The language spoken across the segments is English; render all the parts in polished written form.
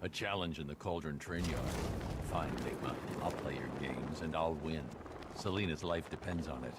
A challenge in the Cauldron train yard. Fine, Ligma. I'll play your games, and I'll win. Selina's life depends on it.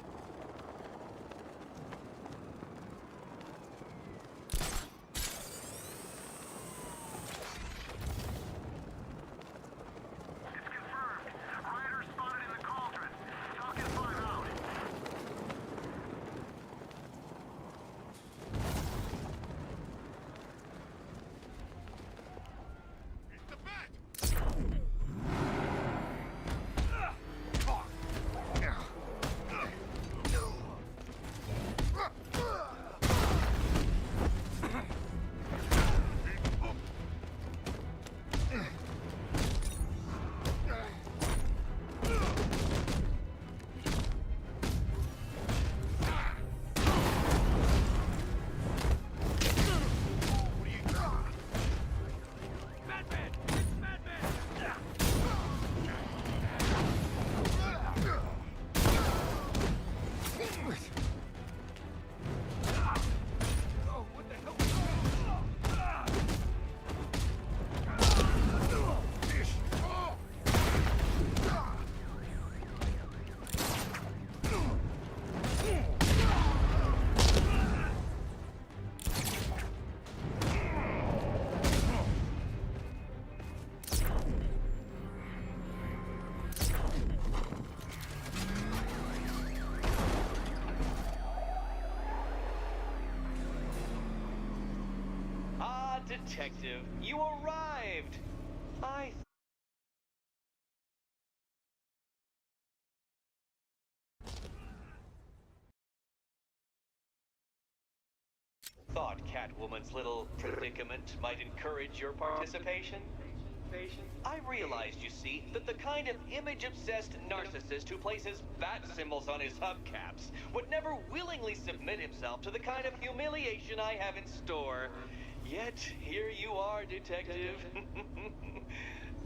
Detective, you arrived! I thought Catwoman's little predicament might encourage your participation. I realized, you see, that the kind of image-obsessed narcissist who places bat symbols on his hubcaps would never willingly submit himself to the kind of humiliation I have in store. Yet, here you are, Detective.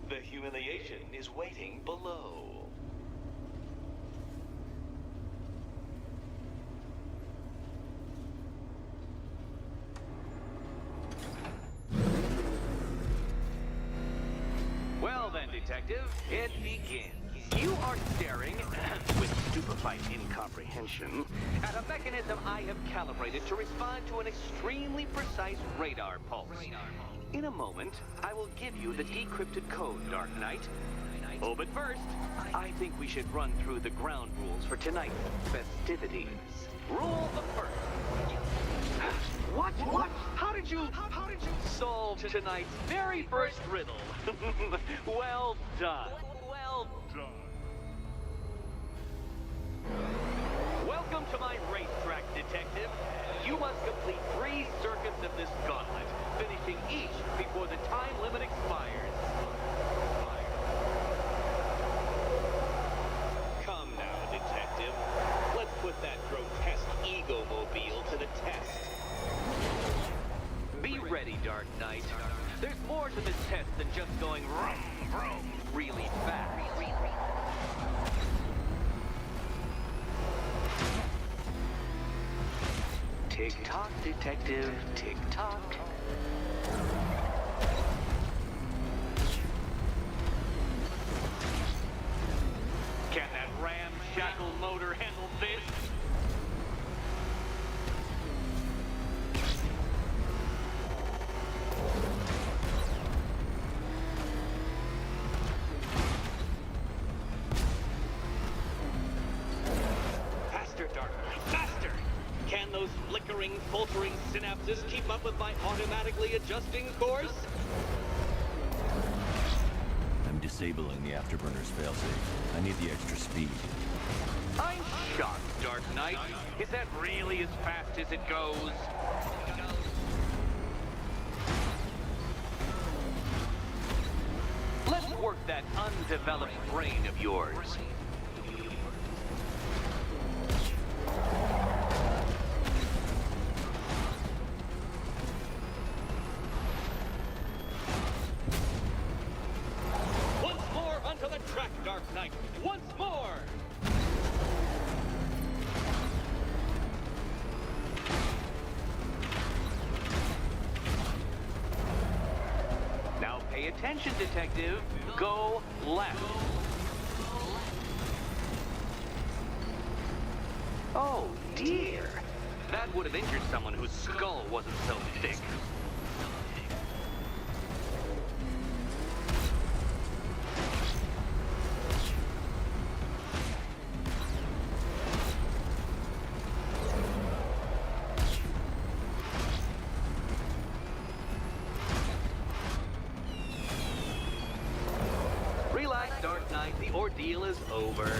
The humiliation is waiting below. Well then, Detective, it begins. You are staring, with stupefied incomprehension, at a mechanism I have calibrated to respond to an extremely precise radar pulse. In a moment, I will give you the decrypted code, Dark Knight. Oh, but first, I think we should run through the ground rules for tonight's festivities. Rule the first. What? How did you solve tonight's very first riddle? Well done. Well done. Welcome to my racetrack, Detective. You must complete 3 circuits of this gauntlet, finishing each before the time limit expires. Come now, Detective. Let's put that grotesque ego-mobile to the test. Be ready, Dark Knight. There's more to this test than just going vroom, vroom really fast. Tick-tock, Detective, tick-tock. Can that ramshackle motor handle this? Faster, Dark Knight, faster! Can those flickering, faltering synapses keep up with my automatically adjusting course? I'm disabling the afterburner's failsafe. I need the extra speed. I'm shocked, Dark Knight. Is that really as fast as it goes? Let's work that undeveloped brain of yours. Once more onto the track, Dark Knight. Once more! Now pay attention. Attention, detective. Go left. Oh, dear. That would have injured someone whose skull wasn't so thick. Relax, Dark Knight. The ordeal is over.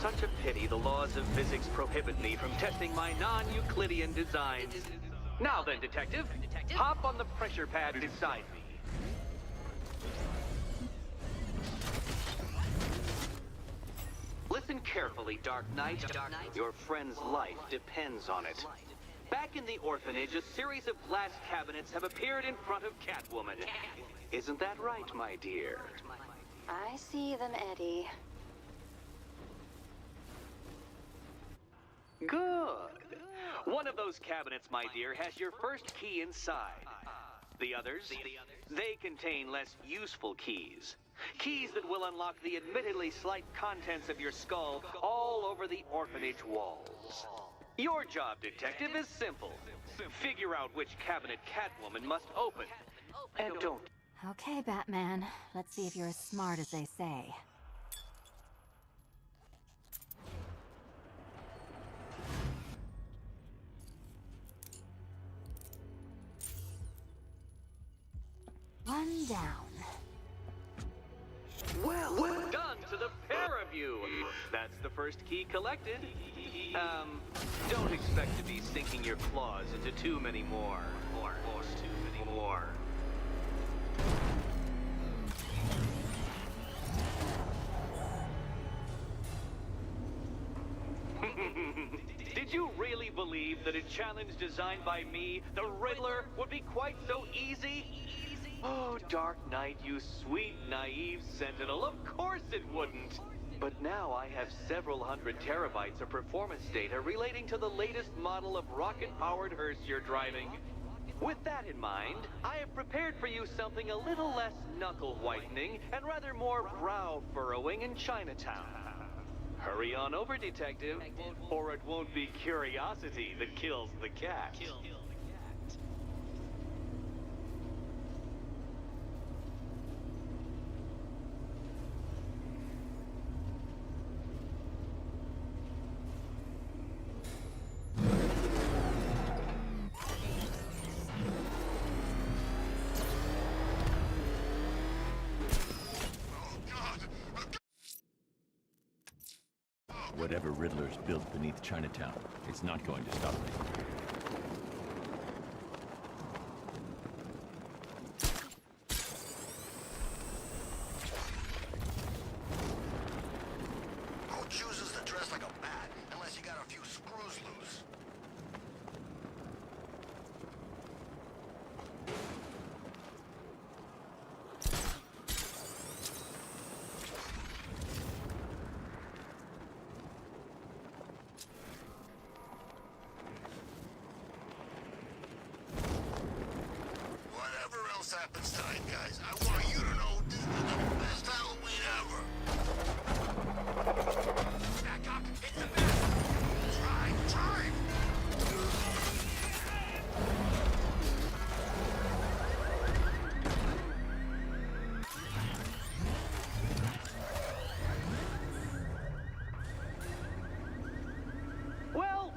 Such a pity the laws of physics prohibit me from testing my non-Euclidean designs. Now then, detective, hop on the pressure pad beside me. Listen carefully, Dark Knight. Your friend's life depends on it. Back in the orphanage, a series of glass cabinets have appeared in front of Catwoman. Isn't that right, my dear? I see them, Eddie. Good. One of those cabinets, my dear, has your first key inside. The others, they contain less useful keys. Keys that will unlock the admittedly slight contents of your skull all over the orphanage walls. Your job, detective, is simple. Figure out which cabinet Catwoman must open. And don't... Okay, Batman. Let's see if you're as smart as they say. One down. Well done to the pair of you. That's the first key collected. Don't expect to be sinking your claws into too many more. Too many more. Did you really believe that a challenge designed by me, the Riddler, would be quite so easy? Oh, Dark Knight, you sweet, naive sentinel, of course it wouldn't. But now I have several hundred terabytes of performance data relating to the latest model of rocket-powered hearse you're driving. With that in mind, I have prepared for you something a little less knuckle-whitening and rather more brow-furrowing in Chinatown. Hurry on over, detective, or it won't be curiosity that kills the cat. Whatever Riddler's built beneath Chinatown, it's not going to stop me. Who chooses to dress like a bat unless you got a few screws loose? Whatever else happens tonight, guys, I want you to know this is the best Halloween ever. Back up, hit the bed. Drive.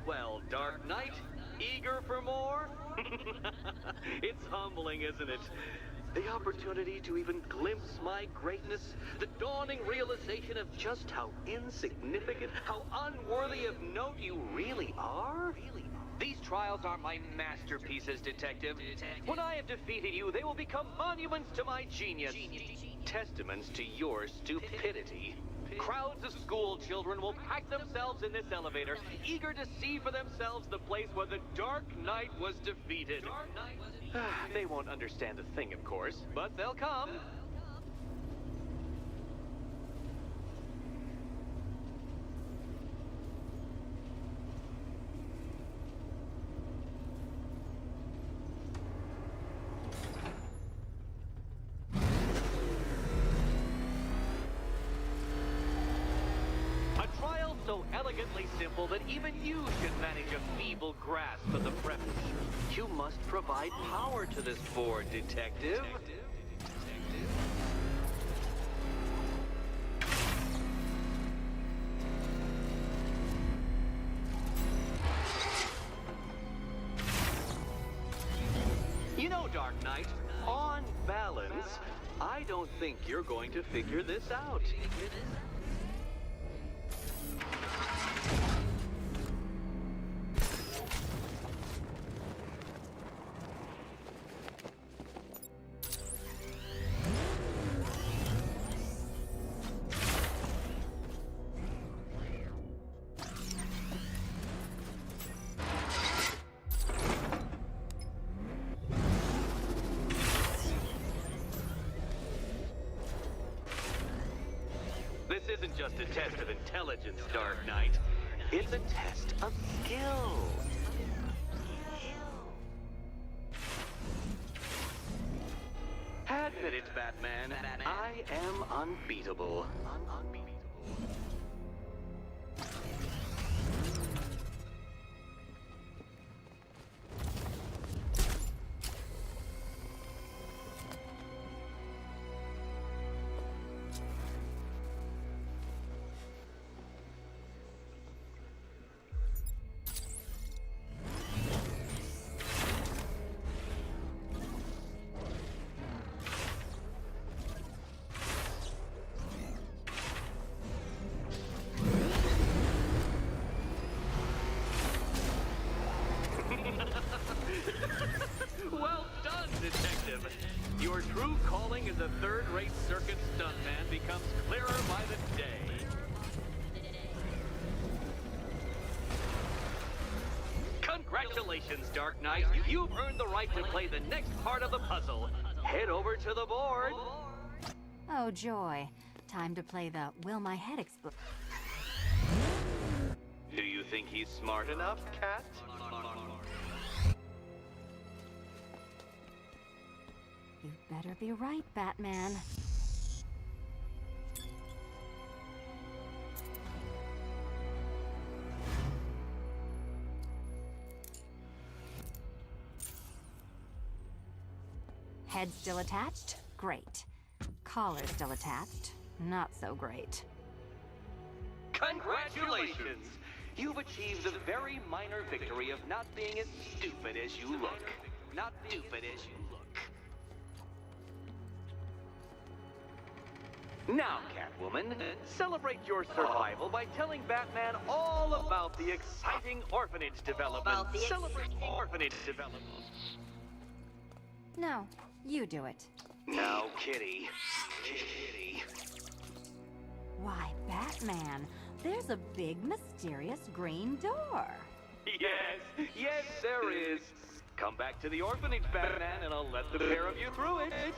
Well, Dark Knight, eager for more? It's humbling, isn't it? The opportunity to even glimpse my greatness, the dawning realization of just how insignificant, how unworthy of note you really are? These trials are my masterpieces, detective. When I have defeated you, they will become monuments to my genius, testaments to your stupidity. Crowds of school children will pack themselves in this elevator, eager to see for themselves the place where the Dark Knight was defeated. They won't understand a thing, of course, but they'll come. so elegantly simple that even you should manage a feeble grasp of the premise. You must provide power to this board, Detective. You know, Dark Knight, on balance, I don't think you're going to figure this out. This isn't just a test of intelligence, Dark Knight. It's a test of skill. Admit it, Batman. I am unbeatable. Well done, Detective. Your true calling as a third-rate circus stuntman becomes clearer by the day. Congratulations, Dark Knight. You've earned the right to play the next part of the puzzle. Head over to the board. Oh, joy. Time to play the Will My Head Explode. Do you think he's smart enough, Cat? You better be right, Batman. Head still attached? Great. Collar still attached? Not so great. Congratulations! You've achieved the very minor victory of not being as stupid as you look. Not stupid as you look. Now, Catwoman, celebrate your survival by telling Batman all about the exciting orphanage development. Celebrate orphanage development. No, you do it. Now, Kitty. Kitty. Why, Batman, there's a big, mysterious green door. Yes, there is. Come back to the orphanage, Batman, and I'll let the pair of you through it.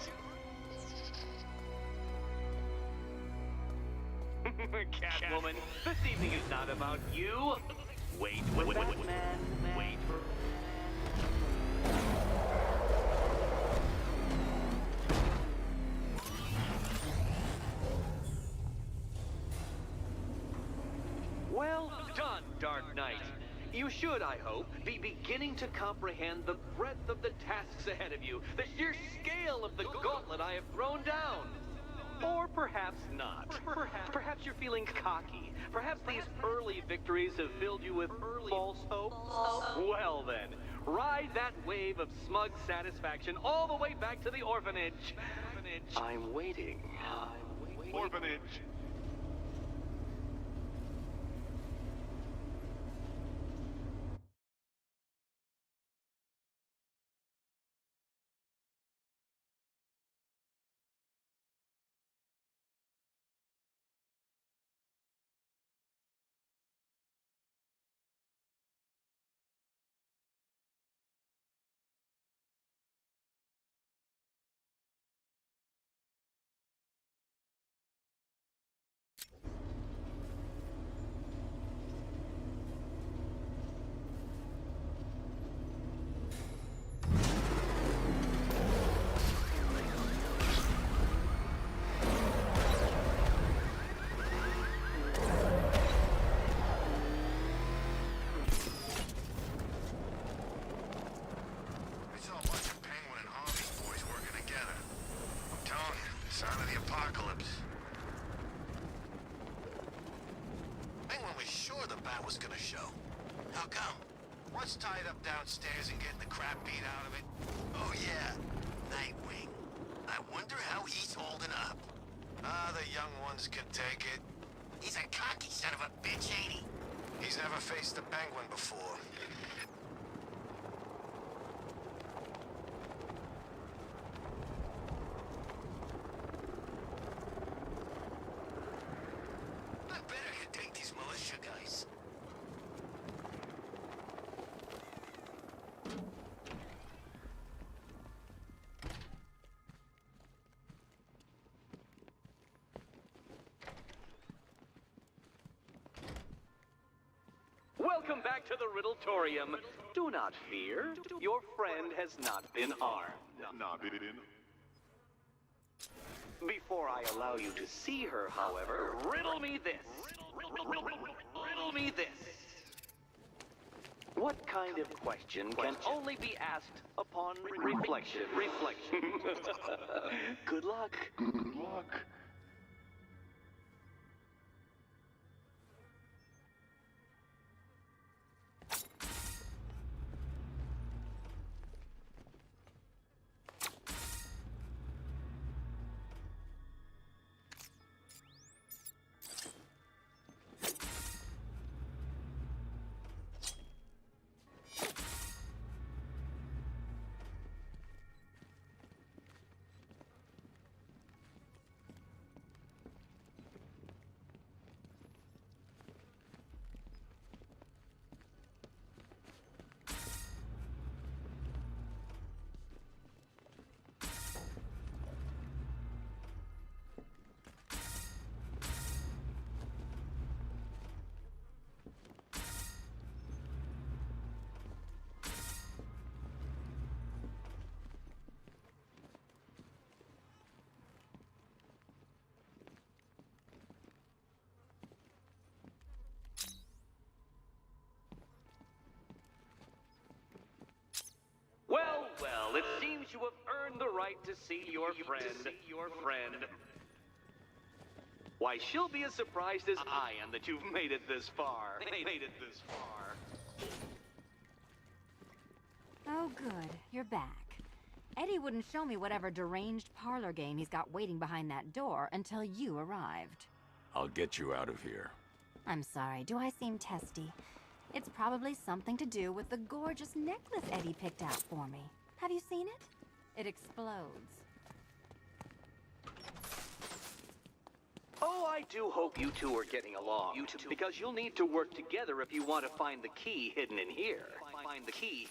Catwoman, this evening is not about you. Wait, Batman, wait for... Well done, Dark Knight. You should, I hope, be beginning to comprehend the breadth of the tasks ahead of you, the sheer scale of the gauntlet I have thrown down. Or perhaps not. Perhaps you're feeling cocky. Perhaps these early victories have filled you with false hope. Well then, ride that wave of smug satisfaction all the way back to the orphanage. I'm waiting. Orphanage. Bat was gonna show. How come? What's tied up downstairs and getting the crap beat out of it? Oh yeah, Nightwing. I wonder how he's holding up. Ah, the young ones can take it. He's a cocky son of a bitch, ain't he? He's never faced the Penguin before. I bet I could take these militia guys. Welcome back to the Riddletorium. Do not fear. Your friend has not been harmed. Before I allow you to see her, however, riddle me this. Riddle me this. What kind of question can only be asked upon reflection? Good luck. Good luck. Well, it seems you have earned the right to see your friend. Why, she'll be as surprised as I am that you've made it this far. Oh, good. You're back. Eddie wouldn't show me whatever deranged parlor game he's got waiting behind that door until you arrived. I'll get you out of here. I'm sorry, do I seem testy? It's probably something to do with the gorgeous necklace Eddie picked out for me. Have you seen it? It explodes. Oh, I do hope you two are getting along. Because you'll need to work together if you want to find the key hidden in here. Find the key.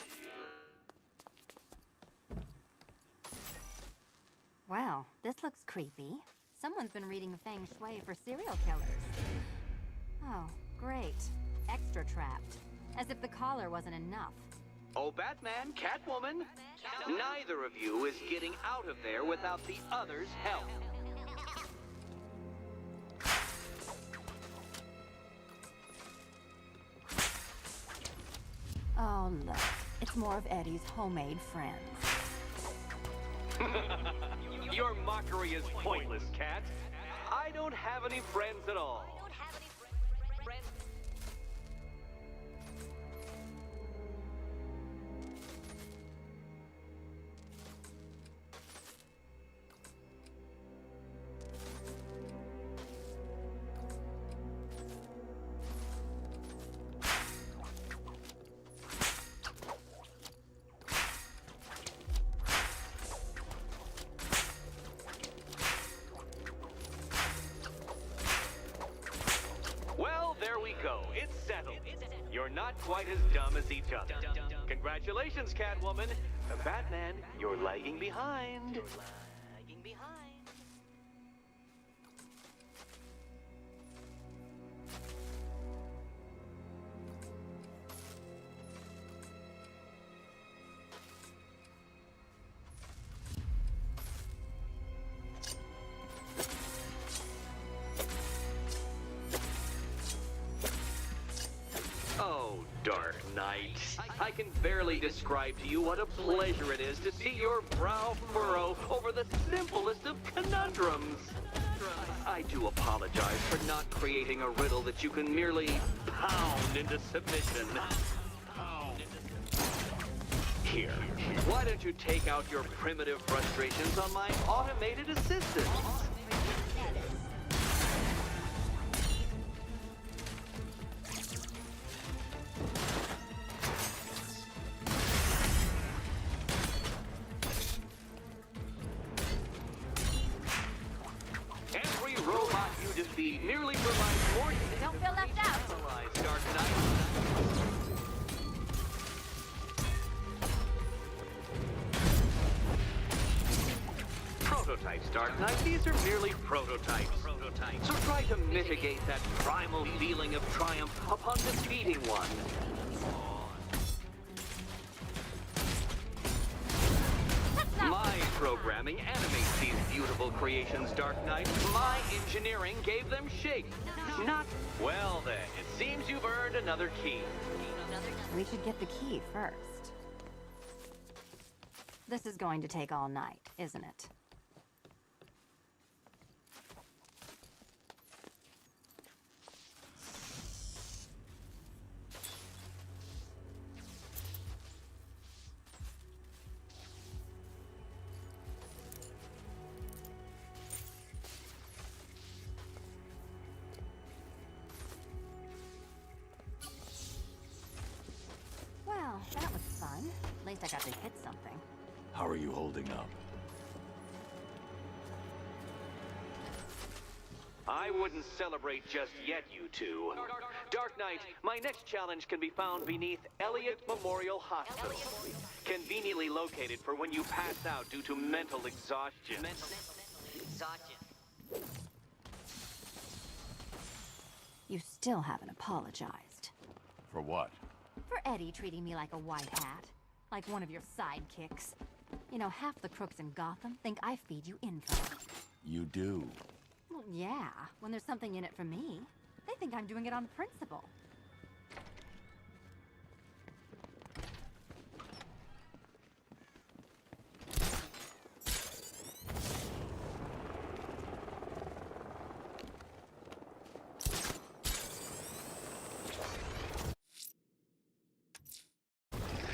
Well, this looks creepy. Someone's been reading Feng Shui for serial killers. Oh, great. Extra trapped. As if the collar wasn't enough. Oh, Batman, Catwoman, neither of you is getting out of there without the other's help. Oh, look. It's more of Eddie's homemade friends. Your mockery is pointless, Cat. I don't have any friends at all. It's settled. You're not quite as dumb as each other. Congratulations, Catwoman. Batman, you're lagging behind. Dark Knight, I can barely describe to you what a pleasure it is to see your brow furrow over the simplest of conundrums. I do apologize for not creating a riddle that you can merely pound into submission. Here, why don't you take out your primitive frustrations on my automated assistant? Every robot you defeat merely provides more... Don't feel left out. Dark Knight. Prototypes, Dark Knight. These are merely prototypes. So try to mitigate that primal feeling of triumph upon defeating one. My programming animates these beautiful creations, Dark Knight. My engineering gave them shape. Not... Well then, it seems you've earned another key. We should get the key first. This is going to take all night, isn't it? Well, that was fun. At least I got to hit something. How are you holding up? I wouldn't celebrate just yet, you two. Dark Knight, my next challenge can be found beneath Elliott Memorial Hospital. Conveniently located for when you pass out due to mental exhaustion. You still haven't apologized. For what? For Eddie treating me like a white hat. Like one of your sidekicks. You know, half the crooks in Gotham think I feed you info. You do. Well, yeah, when there's something in it for me. They think I'm doing it on principle.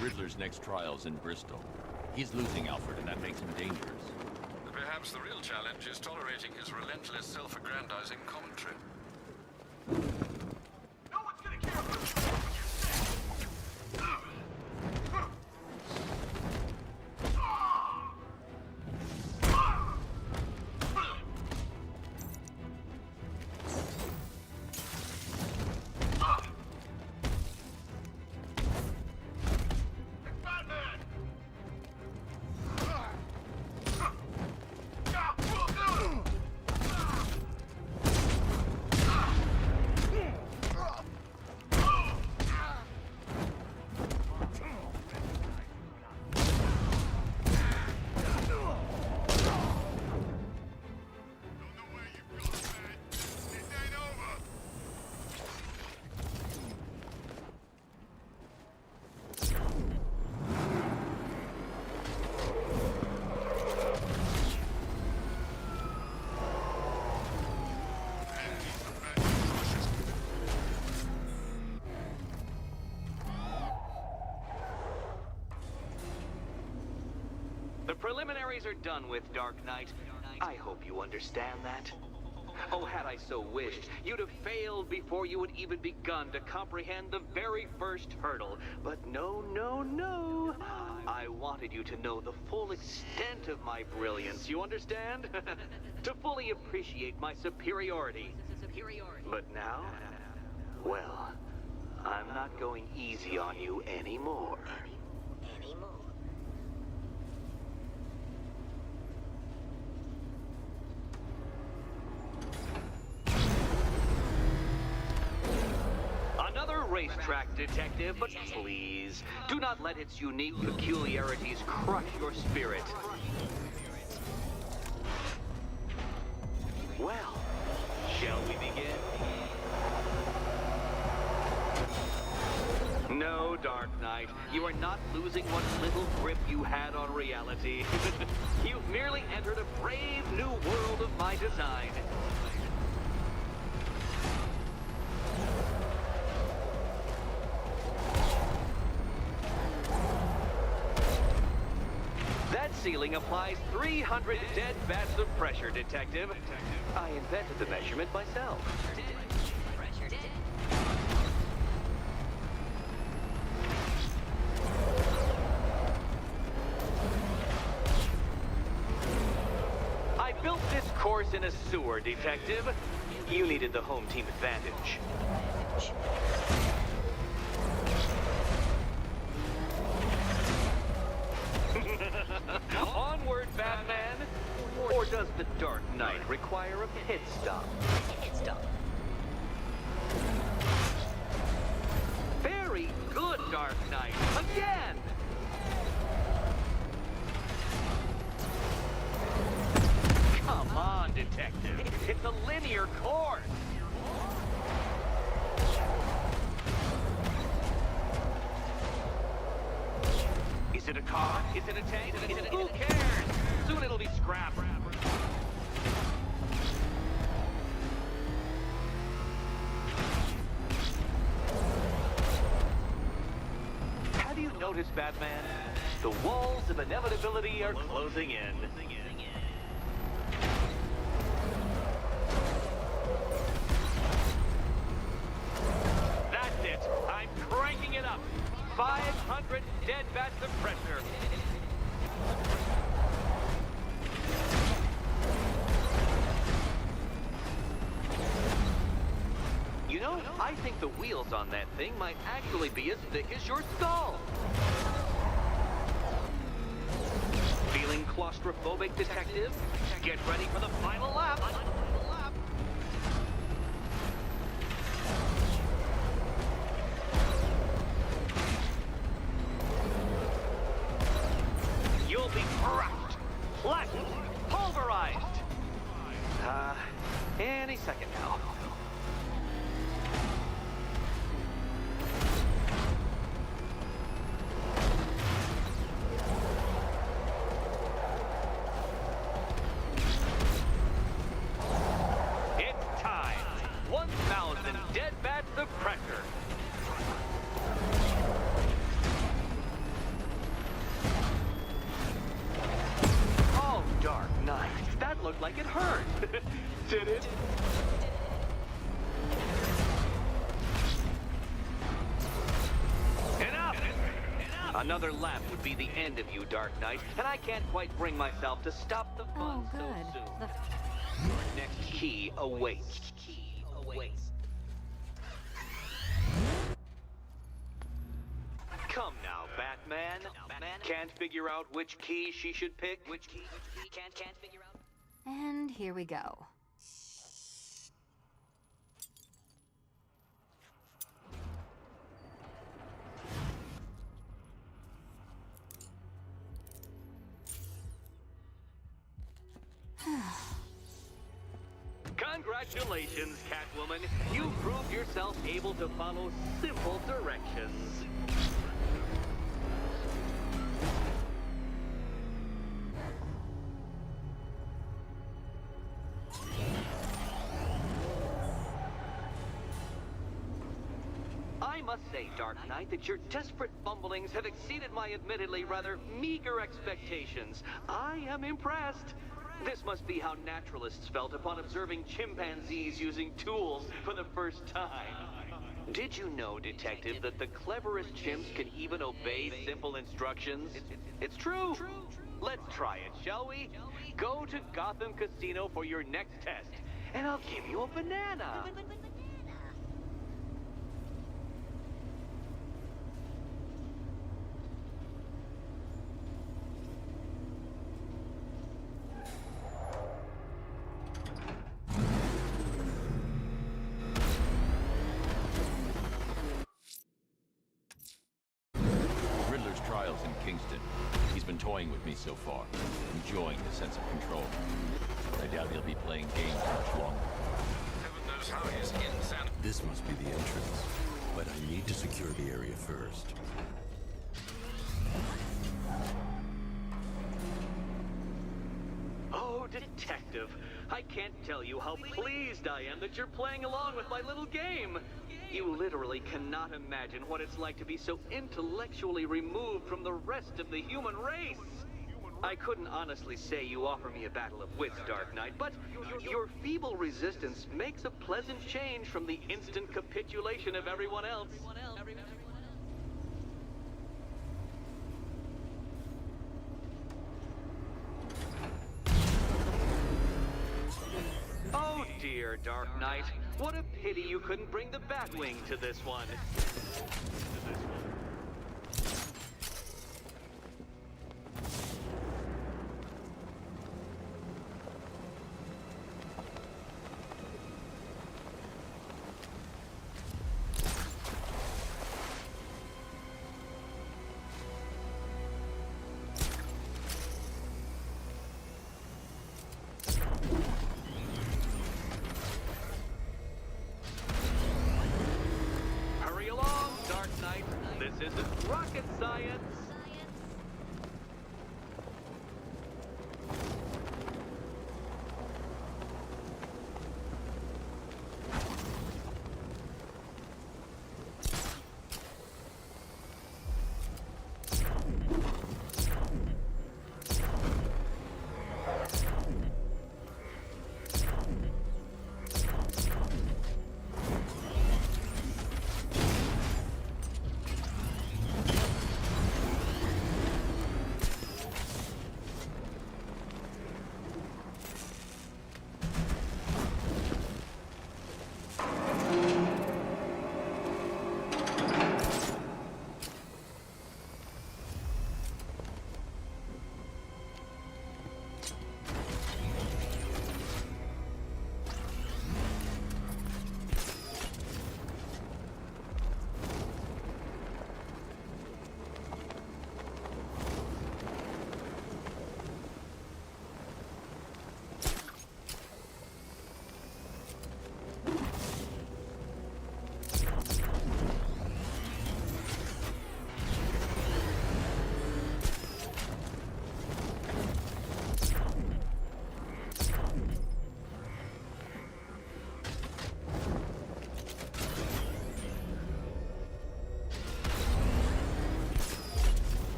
Riddler's next trial's in Bristol. He's losing Alfred, and that makes him dangerous. Perhaps the real challenge is tolerating his relentless self-aggrandizing commentary. No one's gonna care about The preliminaries are done with, Dark Knight. I hope you understand that. Oh, had I so wished, you'd have failed before you had even begun to comprehend the very first hurdle. But no, no, no. I wanted you to know the full extent of my brilliance, you understand? To fully appreciate my superiority. But now, well, I'm not going easy on you anymore. Another racetrack detective, but please, do not let its unique peculiarities crush your spirit. Well, shall we begin? No, Dark Knight. You are not losing what little grip you had on reality. You've merely entered a brave new world of my design. That ceiling applies 300 dead bats of pressure, Detective. I invented the measurement myself. I built this course in a sewer, Detective. You needed the home team advantage. Onward, Batman! Or does the Dark Knight require a pit stop? Very good, Dark Knight. Again! Come on, Detective. It's a linear course. Is it a car? Is it a tank? Who cares? Soon it'll be scrap. Have you noticed, Batman? The walls of inevitability are closing in. That's it. I'm cranking it up. 500 dead bats of pressure. You know, I think the wheels on that thing might actually be as thick as your skull. Feeling claustrophobic, Detective? Get ready for the final lap. You'll be crushed, flattened, pulverized. Any second now. It's time. 1,000 dead bats of pressure. Oh, Dark Knight. That looked like it hurt. Did it? Enough! Another lap would be the end of you, Dark Knight, and I can't quite bring myself to stop the fun Oh, so good. soon. Your next key awaits. Come now, Batman. Can't figure out which key she should pick? Which key? Can't figure out? And here we go. Congratulations, Catwoman. You proved yourself able to follow simple directions. I must say, Dark Knight, that your desperate fumblings have exceeded my admittedly rather meager expectations. I am impressed. This must be how naturalists felt upon observing chimpanzees using tools for the first time. Did you know, Detective, that the cleverest chimps can even obey simple instructions? It's true. Let's try it, shall we? Go to Gotham Casino for your next test, and I'll give you a banana. Riddler's trial's in Kingston. He's been toying with me so far, enjoying the sense of control. I doubt he'll be playing games much longer. Heaven knows how he's in San... This must be the entrance. But I need to secure the area first. Oh, Detective, I can't tell you how pleased I am that you're playing along with my little game. You literally cannot imagine what it's like to be so intellectually removed from the rest of the human race. I couldn't honestly say you offer me a battle of wits, Dark Knight, but your feeble resistance makes a pleasant change from the instant capitulation of everyone else. Oh dear, Dark Knight. What a pity you couldn't bring the Batwing to this one. Hurry along, Dark Knight. This isn't rocket science.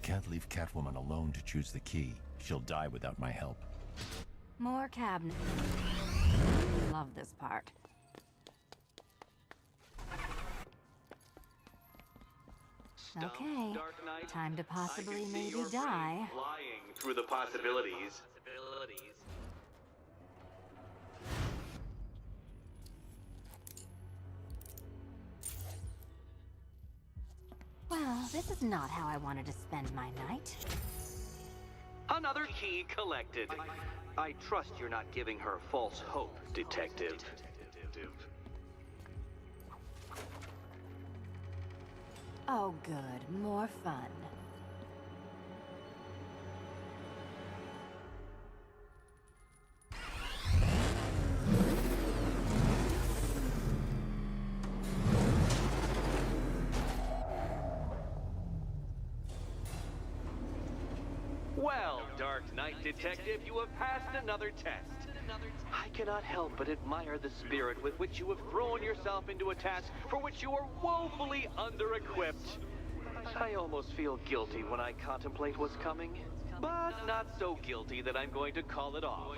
Can't leave Catwoman alone to choose the key. She'll die without my help. More cabinets. Love this part. Okay, Dark Knight. time to I possibly can see maybe your brain die. flying through the possibilities. Well, this is not how I wanted to spend my night. Another key collected. I trust you're not giving her false hope, Detective. Oh good, more fun. Well, Dark Knight Detective, you have passed another test. I cannot help but admire the spirit with which you have thrown yourself into a task for which you are woefully under-equipped. I almost feel guilty when I contemplate what's coming, but not so guilty that I'm going to call it off.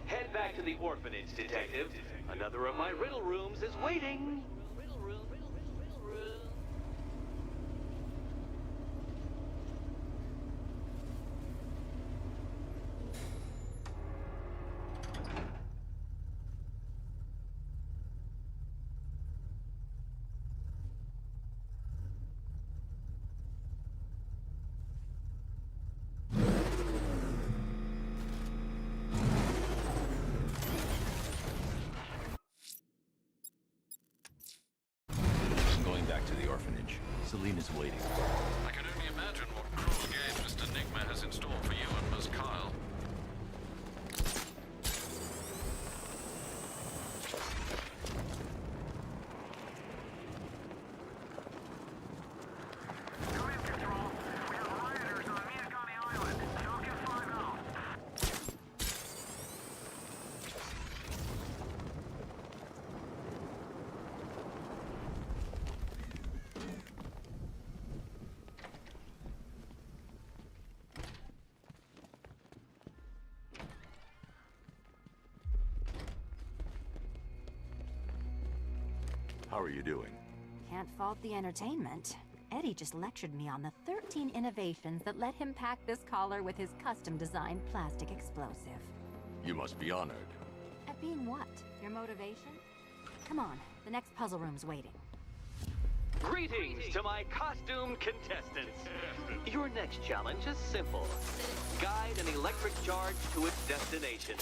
Head back to the orphanage, Detective. Another of my riddle rooms is waiting. I'm going back to the orphanage. Selena's waiting. I can only imagine what cruel games Mr. Knightmare has in store for you and Miss Kyle. How are you doing? Can't fault the entertainment. Eddie just lectured me on the 13 innovations that let him pack this collar with his custom-designed plastic explosive. You must be honored. At being what? Your motivation? Come on, the next puzzle room's waiting. Greetings to my costume contestants. Your next challenge is simple. Guide an electric charge to its destination.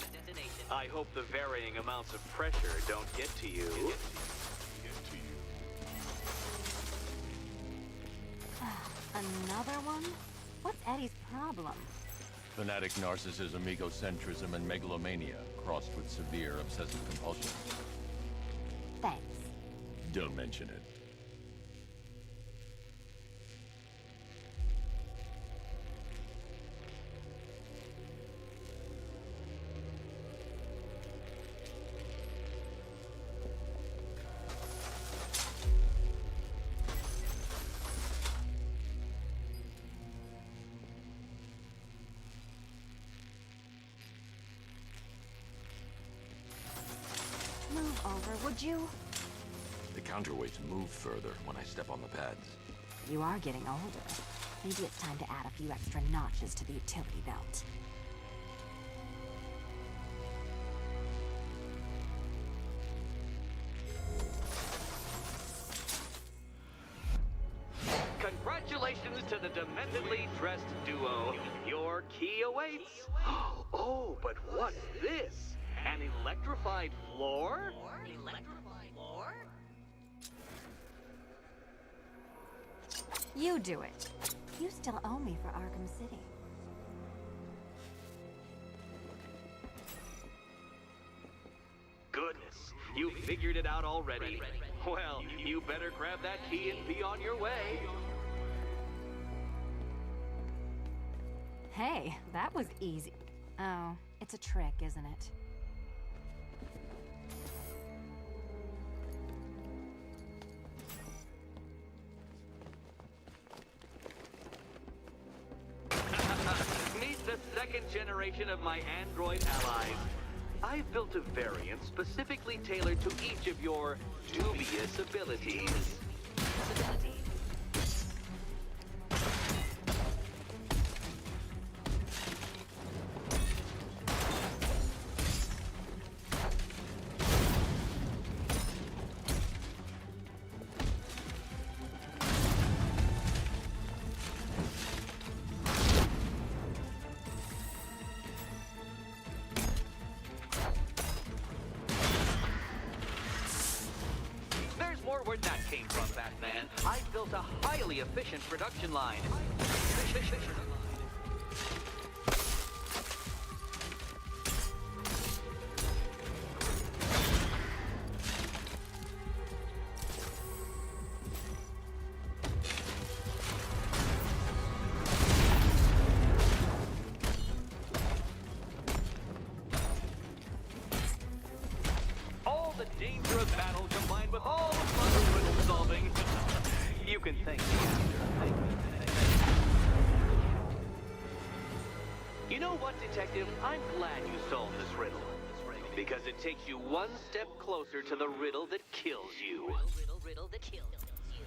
I hope the varying amounts of pressure don't get to you. Another one? What's Eddie's problem? Fanatic narcissism, egocentrism, and megalomania, crossed with severe obsessive compulsion. Thanks. Don't mention it. Move over, would you? The counterweights move further when I step on the pads. You are getting older. Maybe it's time to add a few extra notches to the utility belt. Congratulations to the dementedly dressed duo. Your key awaits. Oh, but what's this? An electrified floor? You do it. You still owe me for Arkham City. Goodness, you figured it out already. Well, you better grab that key and be on your way. Hey, that was easy. Oh, it's a trick, isn't it? Meet the second generation of my android allies. I've built a variant specifically tailored to each of your dubious abilities. Where that came from, Batman. I've built a highly efficient production line. can thank me after. You know what, Detective? I'm glad you solved this riddle. Because it takes you one step closer to the riddle that kills you. Riddle that kills you.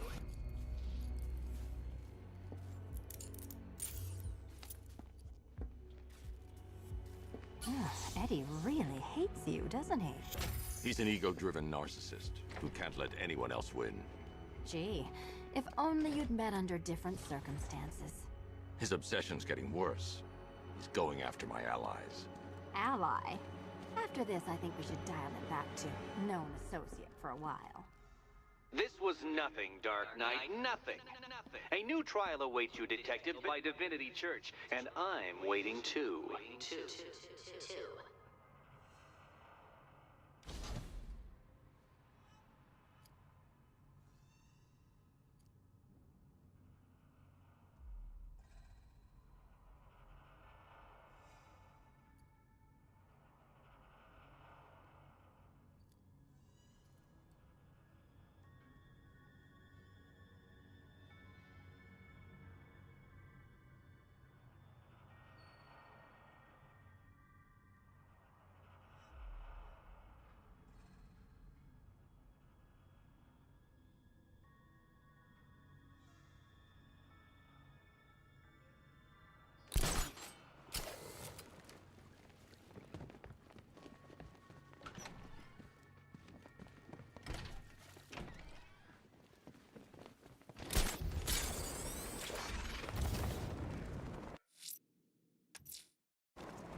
Eddie really hates you, doesn't he? He's an ego-driven narcissist who can't let anyone else win. Gee, if only you'd met under different circumstances. His obsession's getting worse. He's going after my allies. Ally? After this, I think we should dial it back to known associate for a while. This was nothing, Dark Knight, nothing. A new trial awaits you, Detective, by Divinity Church, and I'm waiting too.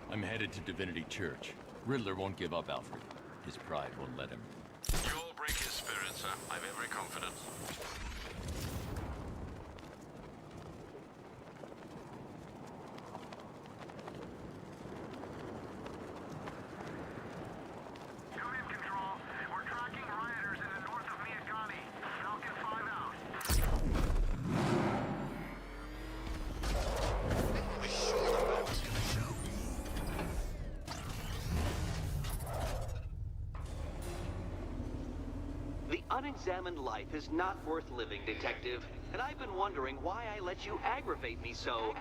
I'm headed to Divinity Church. Riddler won't give up, Alfred. His pride won't let him. You'll break his spirit, sir. I've every confidence. Come in, Control. We're tracking rioters in the north of Miyagani. Falcon 5 out. I was sure the map was gonna show. The unexamined life is not worth living, Detective. And I've been wondering why I let you aggravate me so.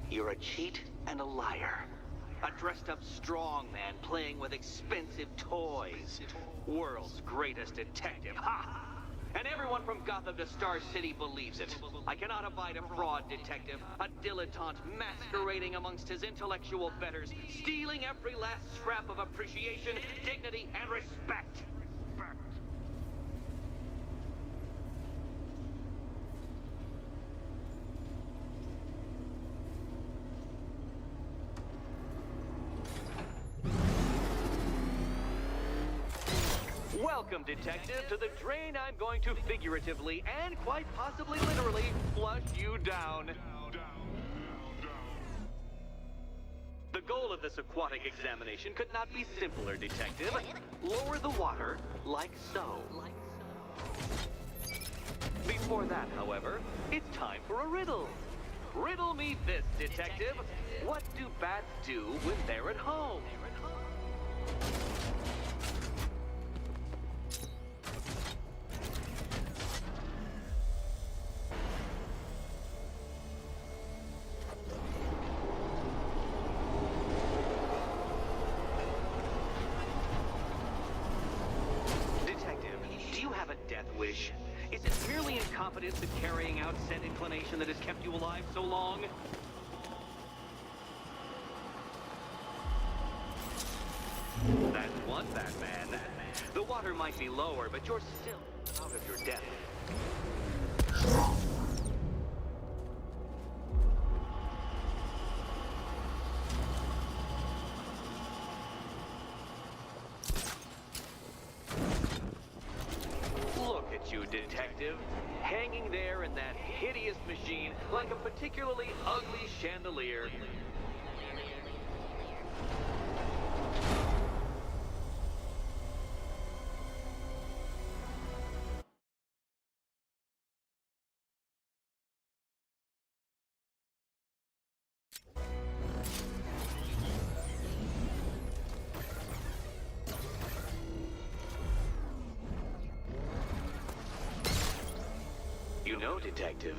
You're a cheat and a liar. A dressed-up strongman playing with expensive toys. World's greatest detective. Ha! And everyone from Gotham to Star City believes it. I cannot abide a fraud, Detective. A dilettante masquerading amongst his intellectual betters, stealing every last scrap of appreciation, dignity, and respect. Welcome, Detective, to the drain I'm going to figuratively and quite possibly literally flush you down. The goal of this aquatic examination could not be simpler, Detective. Lower the water like so. Before that, however, it's time for a riddle. Riddle me this, Detective. What do bats do when they're at home? Wish? Is it merely incompetence at carrying out said inclination that has kept you alive so long? That's one Batman. The water might be lower, but you're still out of your depth. Detective, hanging there in that hideous machine like a particularly ugly chandelier. You know, Detective,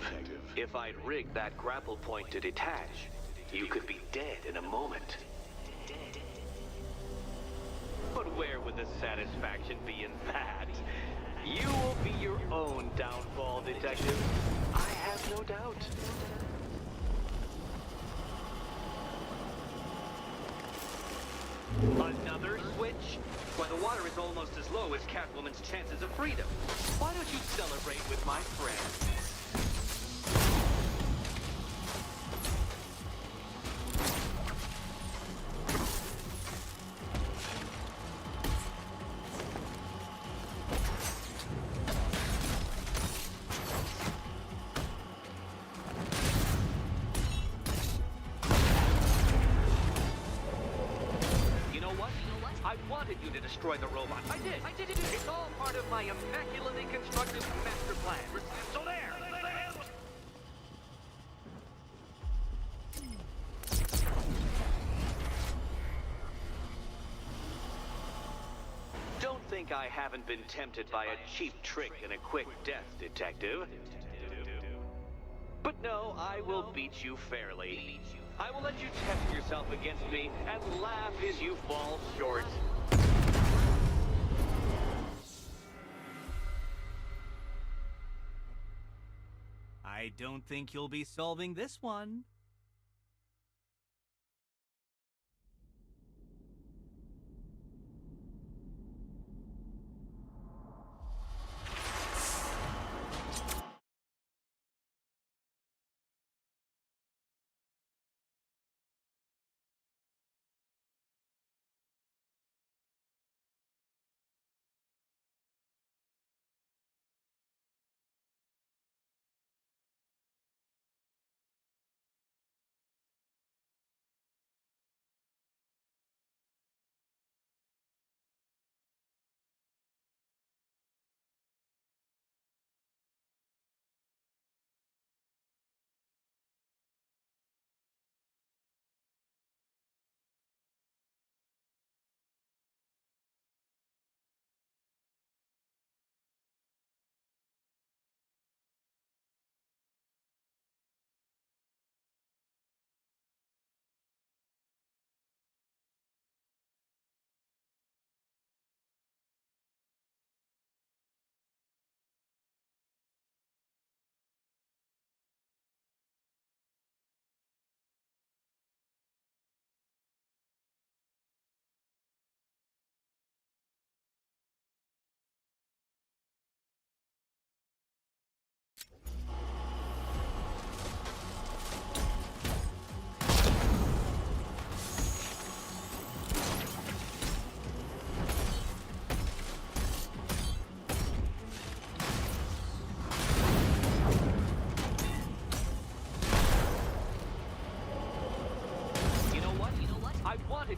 if I'd rigged that grapple point to detach, you could be dead in a moment. But where would the satisfaction be in that? You will be your own downfall, Detective. I have no doubt. Another switch? Why, the water is almost as low as Catwoman's chances of freedom. Why don't you celebrate with my friend? Destroy the robot. I did. It's all part of my immaculately constructed master plan. So there. Don't think I haven't been tempted by a cheap trick and a quick death, Detective. But no, I will beat you fairly. I will let you test yourself against me and laugh as you fall short. I don't think you'll be solving this one.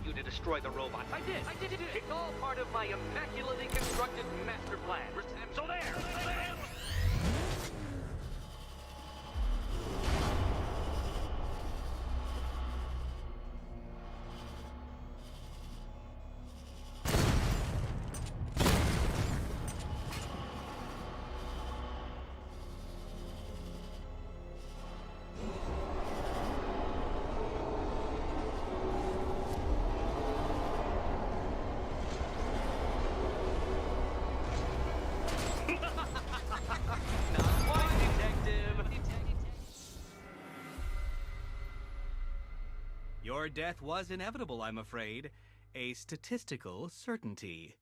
You to destroy the robot. I did. It's all part of my immaculately constructed master plan. So there. Your death was inevitable, I'm afraid. A statistical certainty.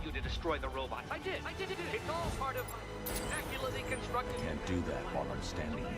You to destroy the robot. I did. It's all part of immaculately constructed. Can't do that while I'm standing here.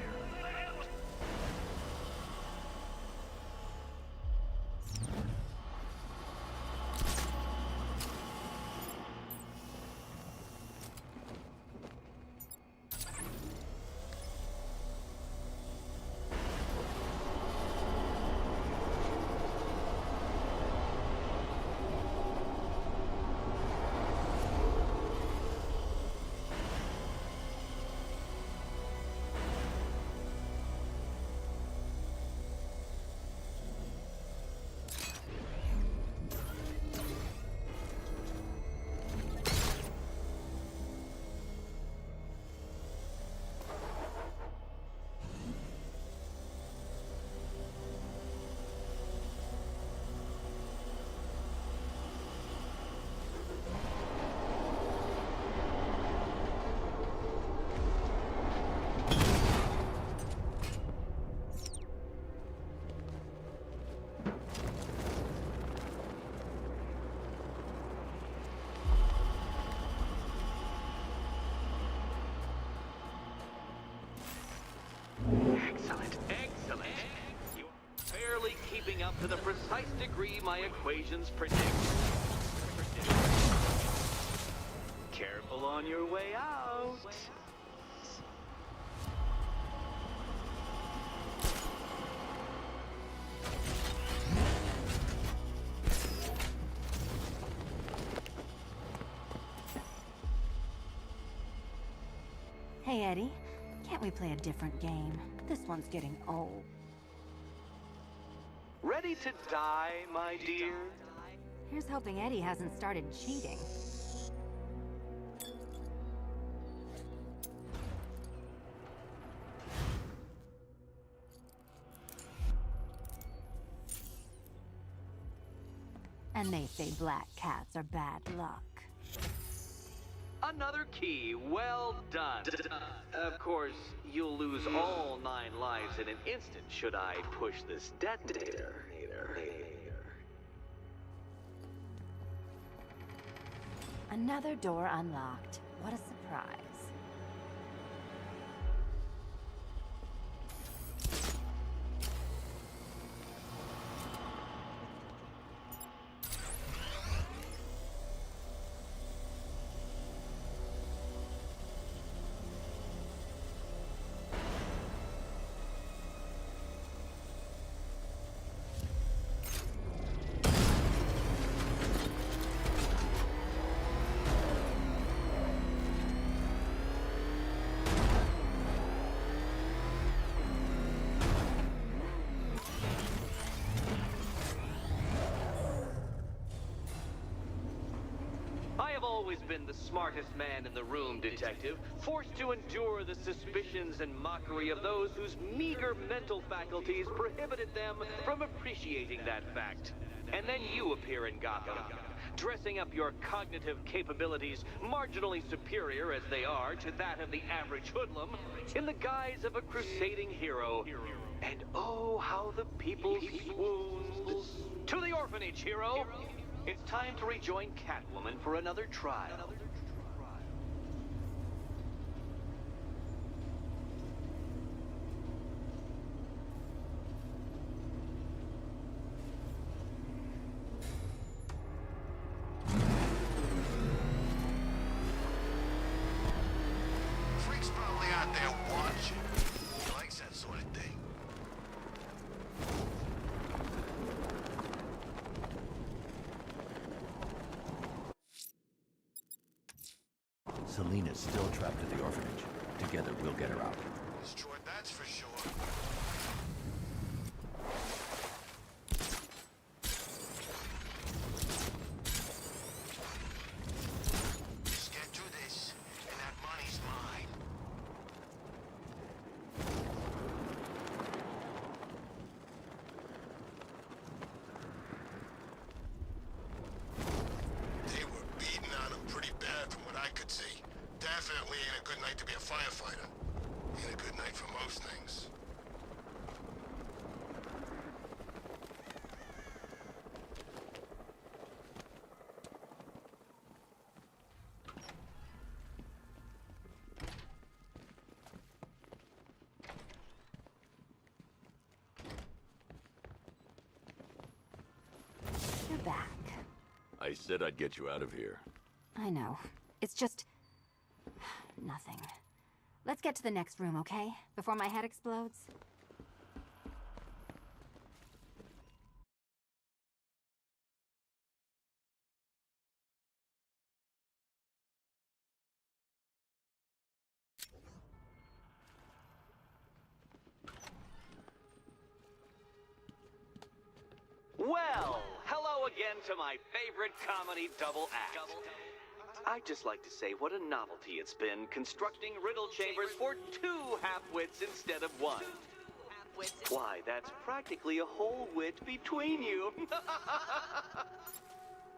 the precise degree my equations predict. Careful on your way out. Hey, Eddie. Can't we play a different game? This one's getting old. Ready to die, my dear? Here's hoping Eddie hasn't started cheating. And they say black cats are bad luck. Another key. Well done. Of course, you'll lose all 9 lives in an instant should I push this detonator. Another door unlocked. What a surprise. I have always been the smartest man in the room, Detective, forced to endure the suspicions and mockery of those whose meager mental faculties prohibited them from appreciating that fact. And then you appear in Gotham, dressing up your cognitive capabilities, marginally superior as they are to that of the average hoodlum, in the guise of a crusading hero. And oh, how the people swooned. To the orphanage, hero! It's time to rejoin Catwoman for another trial. Freak's probably out there watching. He likes that sort of thing. Selina's still trapped at the orphanage. Together, we'll get her out. Destroyed, that's for sure. Just get through this, and that money's mine. They were beating on him pretty bad from what I could see. Definitely ain't a good night to be a firefighter. Ain't a good night for most things. You're back. I said I'd get you out of here. I know. It's just... nothing. Let's get to the next room, okay? Before my head explodes. Well, hello again to my favorite comedy double act. I'd just like to say what a novelty it's been constructing riddle chambers for 2 half-wits instead of 1. Why, that's practically a whole wit between you.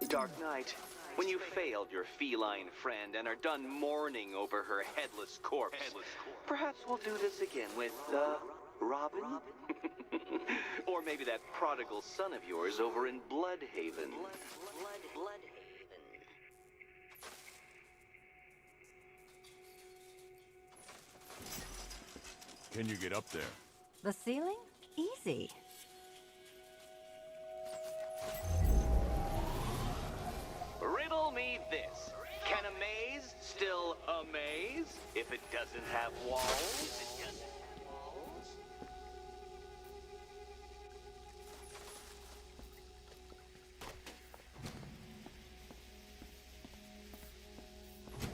Dark Knight, when you failed your feline friend and are done mourning over her headless corpse, perhaps we'll do this again with, Robin? Or maybe that prodigal son of yours over in Bloodhaven. Can you get up there? The ceiling? Easy. if it doesn't have walls?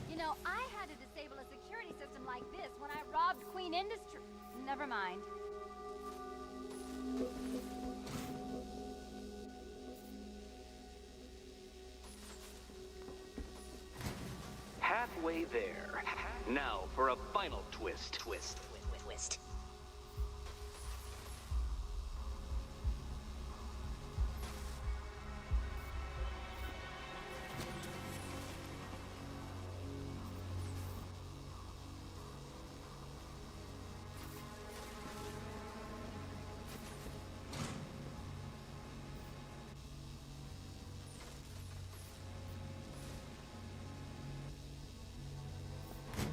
You know, I had to disable a security system like this when I robbed Queen Industry. Never mind. Halfway there. Now for a final twist.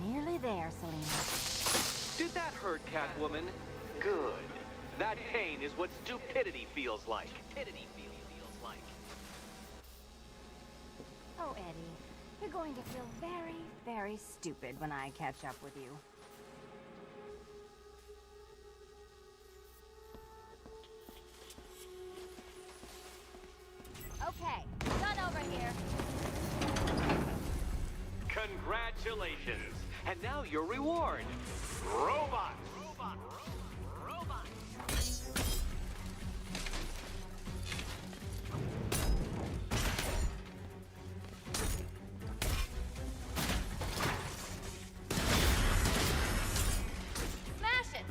Nearly there, Selena. Did that hurt, Catwoman? Good. That pain is what stupidity feels like. Oh, Eddie, you're going to feel very, very stupid when I catch up with you. Okay, done over here. Congratulations. And now your reward. Robots. Smash it!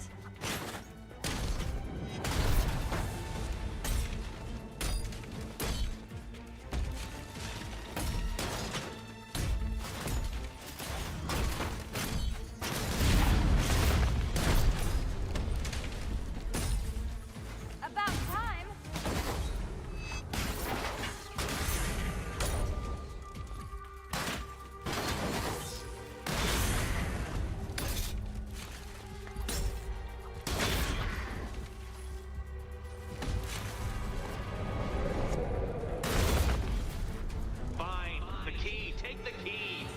About time! Fine. The key. Take the key.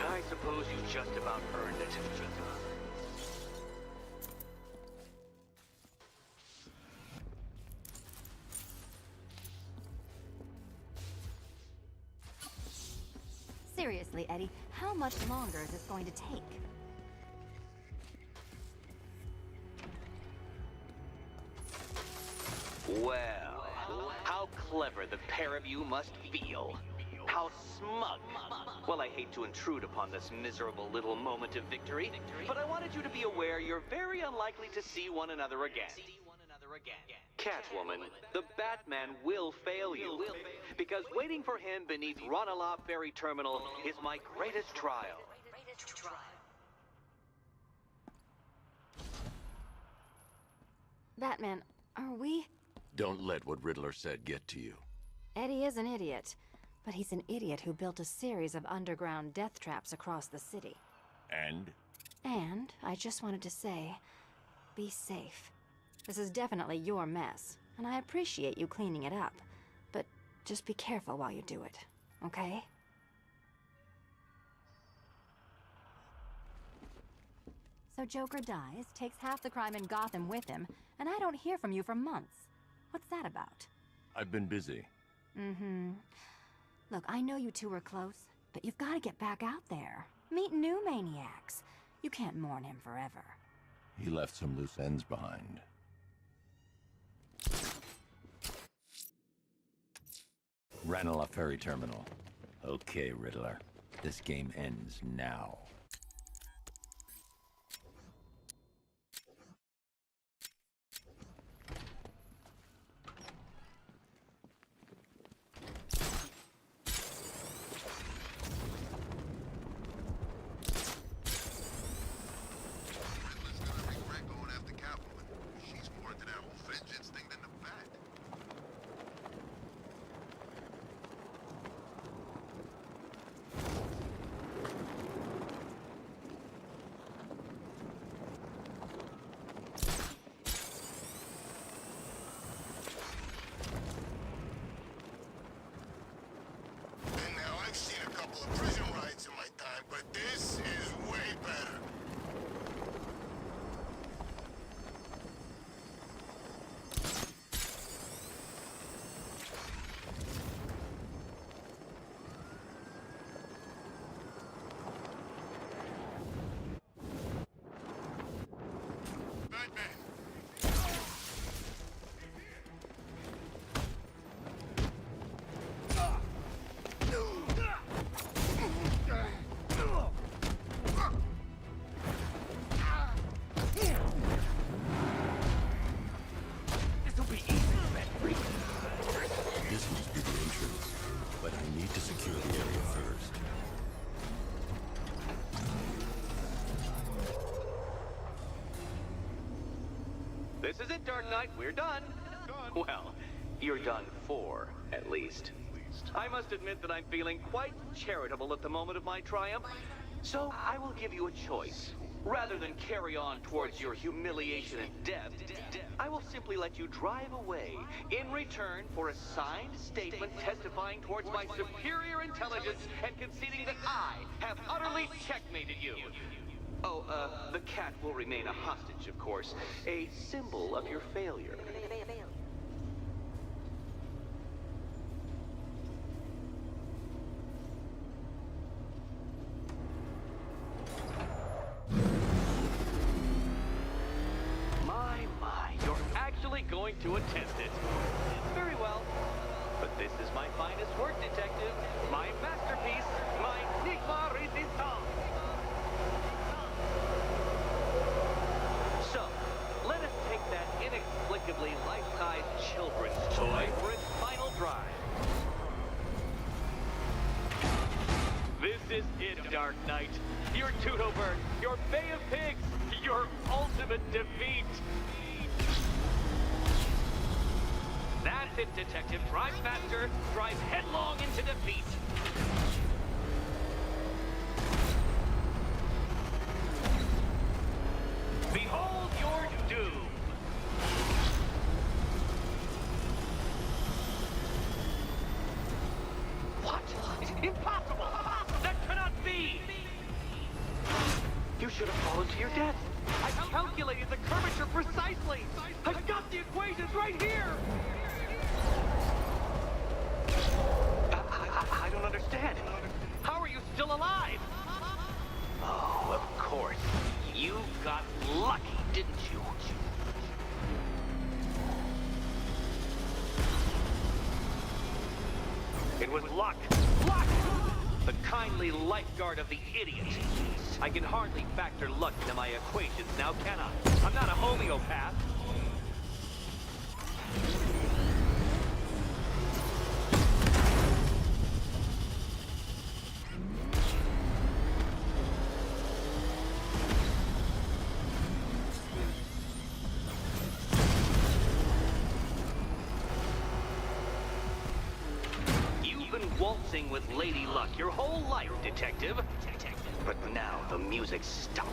I suppose you just about earned it. Seriously, Eddie, how much longer is this going to take? Well, how clever the pair of you must feel. How smug. Well, I hate to intrude upon this miserable little moment of victory, but I wanted you to be aware you're very unlikely to see one another again. Catwoman, the Batman will fail you, because waiting for him beneath Ronalop Ferry Terminal is my greatest trial. Batman, are we? Don't let what Riddler said get to you. Eddie is an idiot, but he's an idiot who built a series of underground death traps across the city. And? And I just wanted to say, be safe. This is definitely your mess, and I appreciate you cleaning it up, but just be careful while you do it, okay? So Joker dies, takes half the crime in Gotham with him, and I don't hear from you for months. What's that about? I've been busy. Mm-hmm. Look, I know you two were close, but you've got to get back out there. Meet new maniacs. You can't mourn him forever. He left some loose ends behind. Ranelagh Ferry Terminal. Okay, Riddler. This game ends now. Riddler's gonna regret going after Catwoman. She's more into that whole vengeance thing than the Bat. This is it, Dark Knight. We're done. Well, you're done for, at least. I must admit that I'm feeling quite charitable at the moment of my triumph. So I will give you a choice. Rather than carry on towards your humiliation and death, I will simply let you drive away in return for a signed statement testifying towards my superior intelligence and conceding that I have utterly checkmated you. Oh, the cat will remain a hostage, of course, a symbol of your failure. Going to attempt it. Very well. But this is my finest work, detective. My masterpiece. My Knightmare resistance. So, let us take that inexplicably life-size children's toy for its final drive. This is it, Dark Knight. Your Teutoburg, your Bay of Pigs, your ultimate defeat. That's it, Detective. Drive faster. Drive headlong into defeat. Behold your doom. What? Impossible! That cannot be! You should have fallen to your death. I calculated the curvature precisely. I've got the equations right here. I don't understand. How are you still alive? Oh, of course. You got lucky, didn't you? It was luck. Luck! The kindly lifeguard of the idiot. I can hardly factor luck into my equations now, can I? I'm not a homeopath. Waltzing with Lady Luck your whole life, Detective. But now the music stopped.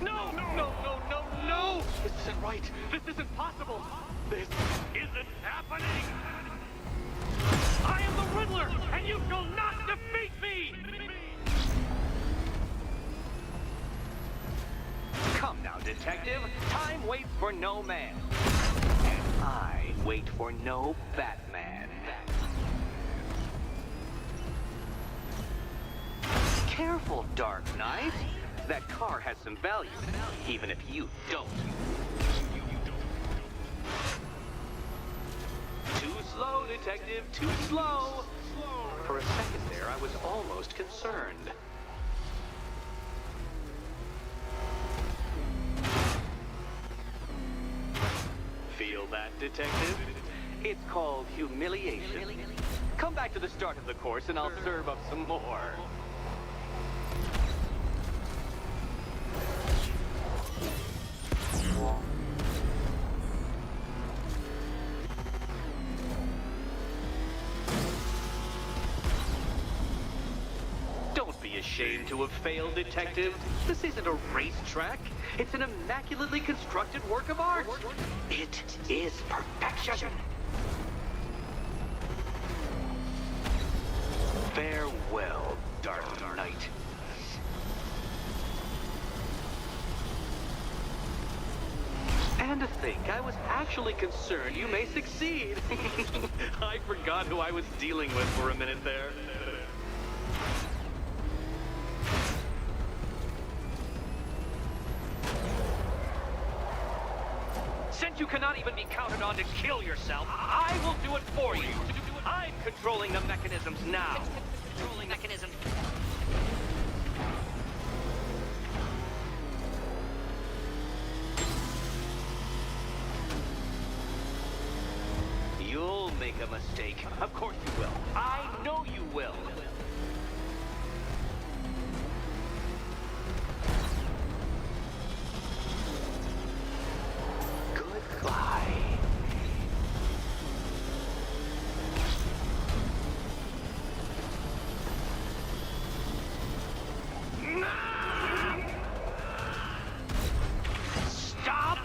No! This isn't right. This isn't possible. This isn't happening. I am the Riddler, and you shall not defeat me! Come now, Detective. Time waits for no man. And I wait for no Batman. Careful, Dark Knight. That car has some value, even if you don't. Too slow, Detective, too slow. For a second there, I was almost concerned. Feel that, Detective? It's called humiliation. Come back to the start of the course and I'll serve up some more. Ashamed to have failed, Detective. This isn't a racetrack. It's an immaculately constructed work of art. It is perfection. Farewell, Dark Knight. And to think, I was actually concerned you may succeed. I forgot who I was dealing with for a minute there. Since you cannot even be counted on to kill yourself, I will do it for you. I'm controlling the mechanisms now. Controlling mechanisms. make a mistake. Of course you will. I know you will. Goodbye. Stop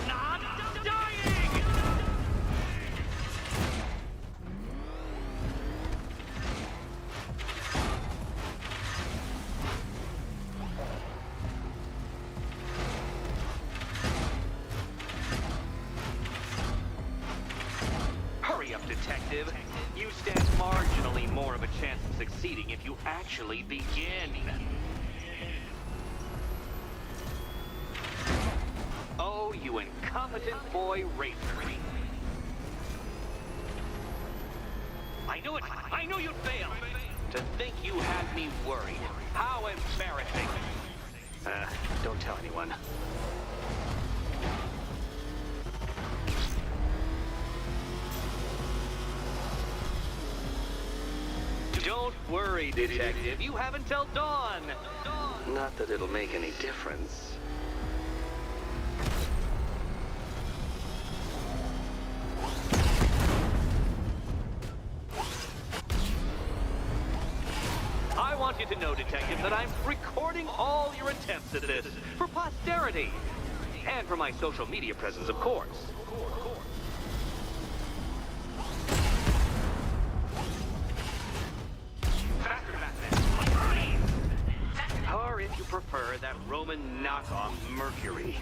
not dying! Hurry up, detective. You stand marginally more of a chance of succeeding if you actually begin. Oh, you incompetent boy racer. I knew it! I knew you'd fail! To think you had me worried. How embarrassing! Don't tell anyone. Don't worry, detective. You have until dawn. Not that it'll make any difference. I want you to know, detective, that I'm recording all your attempts at this for posterity. And for my social media presence, of course. Or if you prefer, that Roman knockoff Mercury.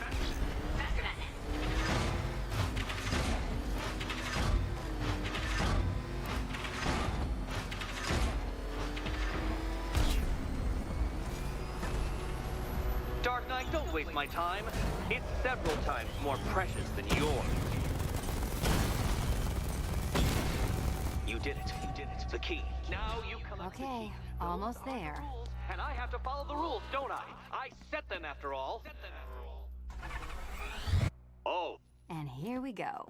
Dark Knight, don't waste my time. It's several times more precious than yours. You did it. You did it. The key. Now you come up to the Okay, key. almost there. And I have to follow the rules, don't I? I set them after all. Oh. And here we go.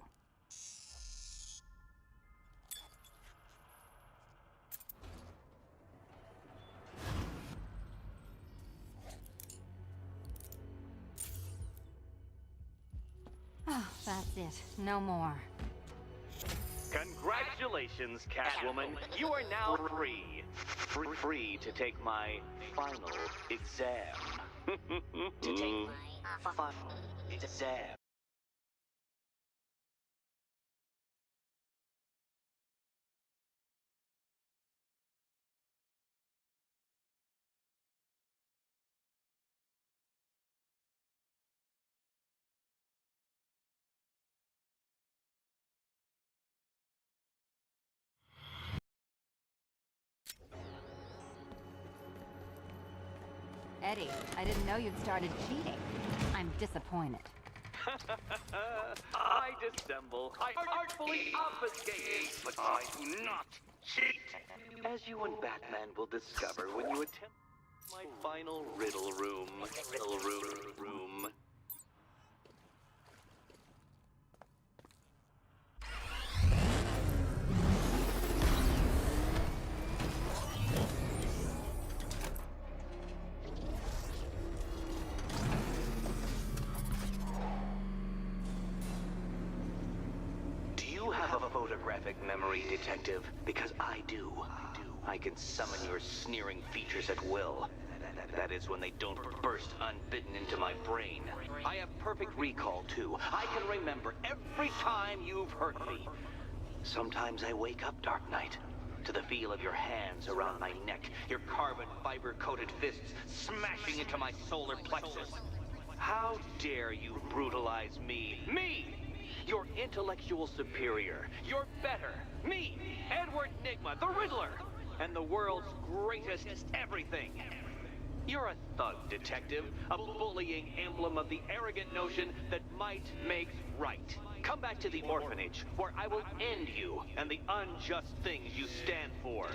Oh, that's it. No more. Congratulations, Catwoman. You are now free. Free to take my final exam. To take my final exam. Eddie, I didn't know you'd started cheating. I'm disappointed. I dissemble. I artfully obfuscate, but I do not cheat. As you and Batman will discover when you attempt my final riddle room. Riddle room. Photographic memory, detective, because I do. I can summon your sneering features at will. That is when they don't burst unbidden into my brain. I have perfect recall, too. I can remember every time you've hurt me. Sometimes I wake up, Dark Knight, to the feel of your hands around my neck, your carbon fiber-coated fists smashing into my solar plexus. How dare you brutalize me? Me! Your intellectual superior. You're better. Me, Edward Nygma, the Riddler, and the world's greatest everything. You're a thug, detective, a bullying emblem of the arrogant notion that might makes right. Come back to the orphanage, where I will end you and the unjust things you stand for.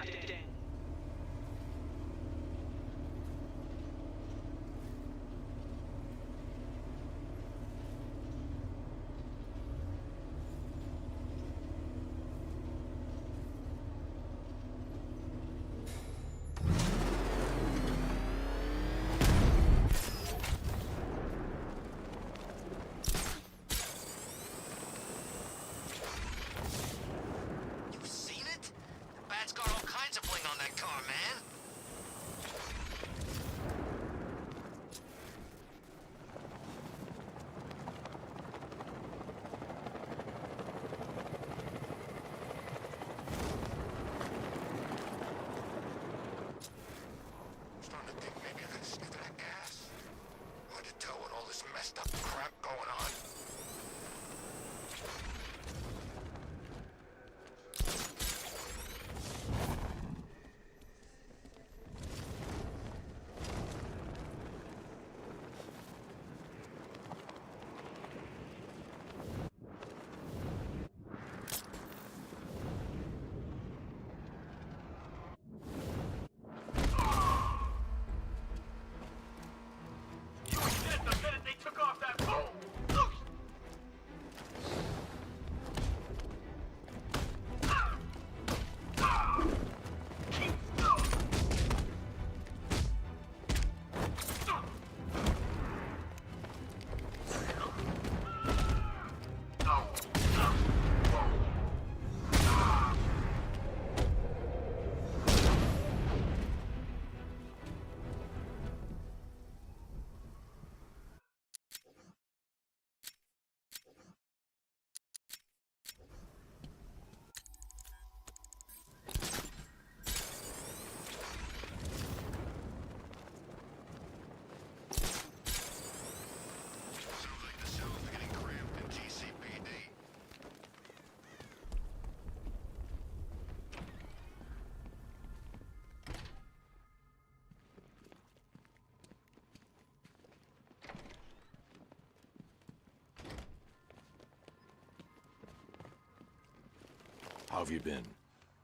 How have you been?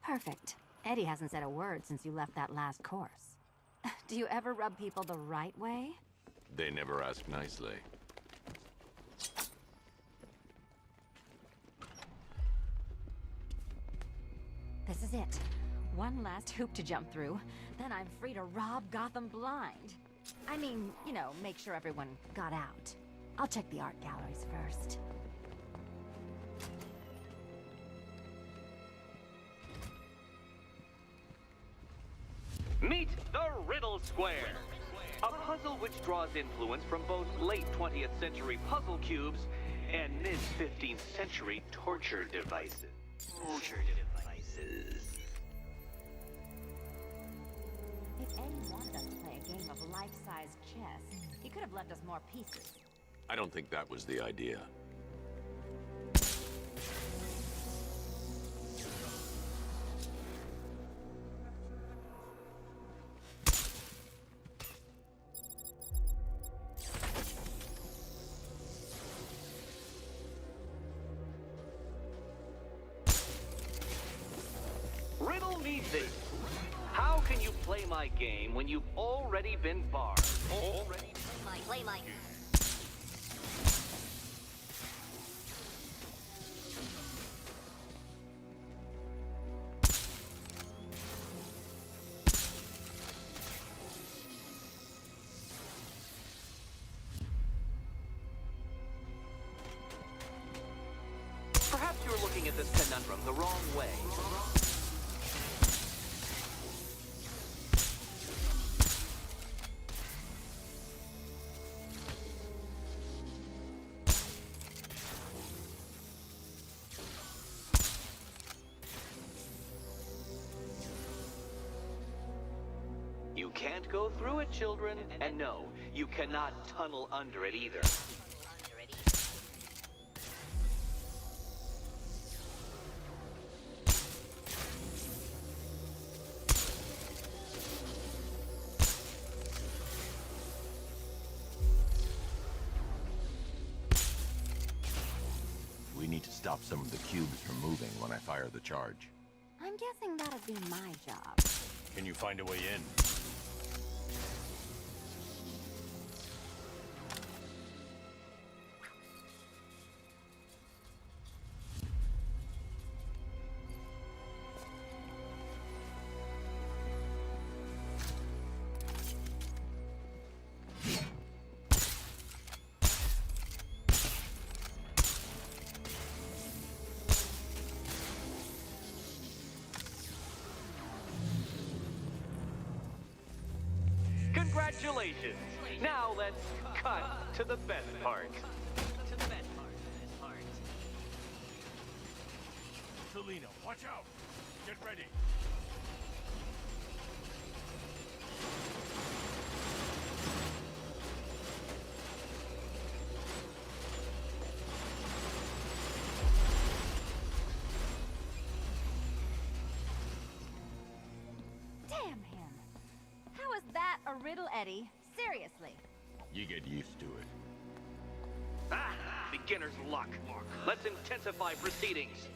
Perfect. Eddie hasn't said a word since you left that last course. Do you ever rub people the right way? They never ask nicely. This is it. One last hoop to jump through, then I'm free to rob Gotham blind. I mean, you know, make sure everyone got out. I'll check the art galleries first. Meet the Riddle Square, a puzzle which draws influence from both late 20th century puzzle cubes and mid 15th century torture devices. If Eddie wanted us to play a game of life-size chess, he could have left us more pieces. I don't think that was the idea. Riddle me this. How can you play my game when you've already been barred? Play my... Perhaps you're looking at this conundrum the wrong way. You can't go through it, children. And no, you cannot tunnel under it either. We need to stop some of the cubes from moving when I fire the charge. I'm guessing that'd be my job. Can you find a way in? Congratulations! Now let's cut to the best part. Selina, watch out! Get ready! Damn him. How is that a riddle, Eddie? Seriously. You get used to it. Ah, beginner's luck. Let's intensify proceedings.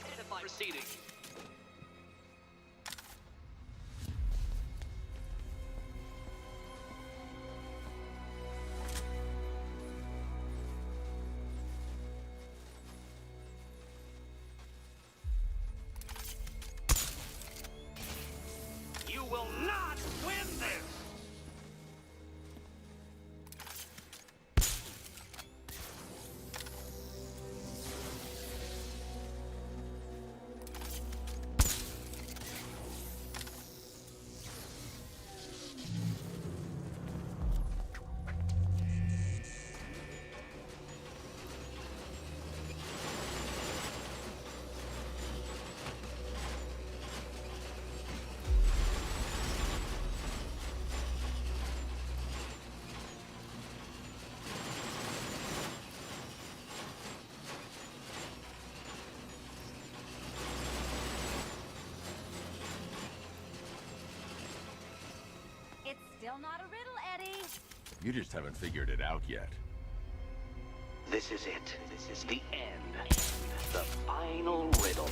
You will not win this! It's still not a riddle, Eddie. You just haven't figured it out yet. This is it. This is the end. The final riddle.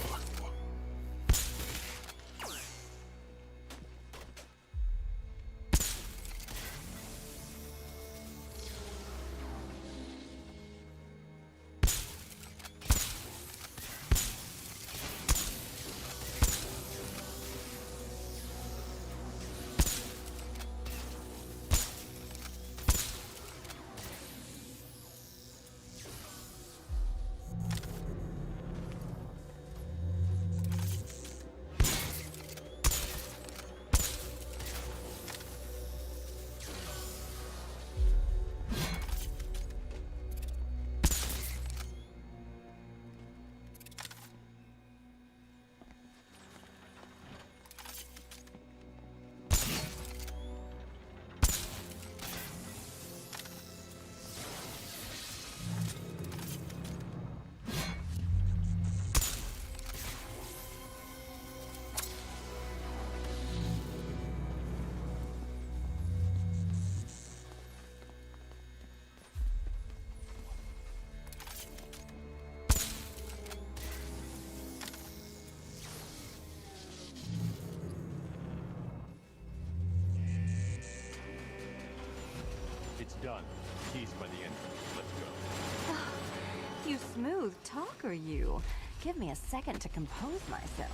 keys by the entrance. Let's go. You smooth talker, you. Give me a second to compose myself.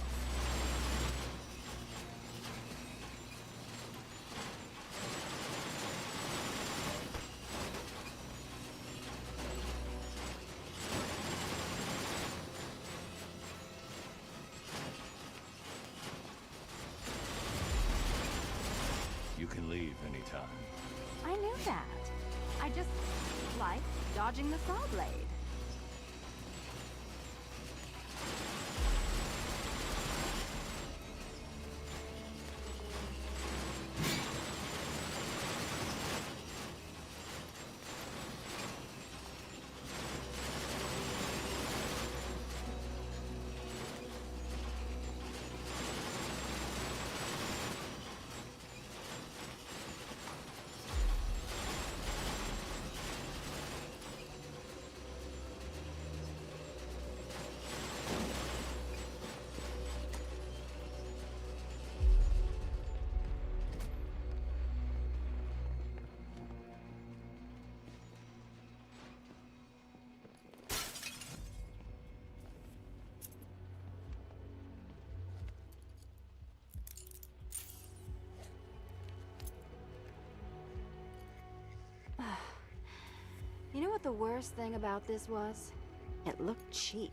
You can leave anytime. I knew that. I just like dodging the saw blade. You know what the worst thing about this was? It looked cheap.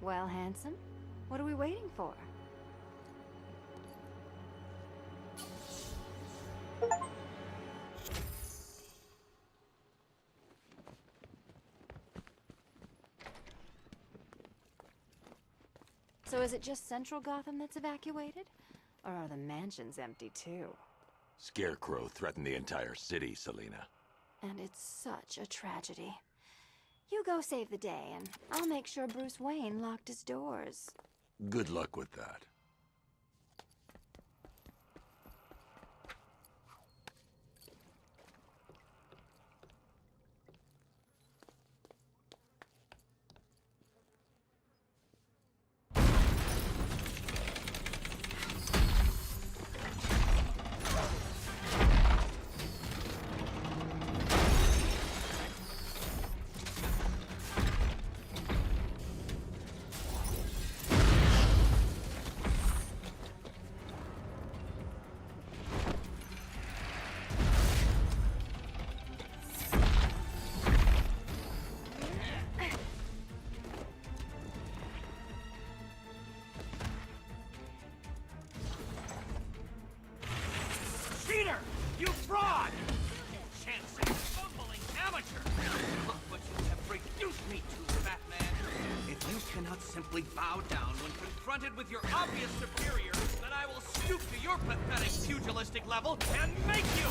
Well, handsome, what are we waiting for? So is it just Central Gotham that's evacuated? Or are the mansions empty too? Scarecrow threatened the entire city, Selina. And it's such a tragedy. You go save the day, and I'll make sure Bruce Wayne locked his doors. Good luck with that. Cheater! You fraud! Chancing, fumbling amateur! Look what you have reduced me to, Batman! If you cannot simply bow down when confronted with your obvious superior, then I will stoop to your pathetic pugilistic level and make you!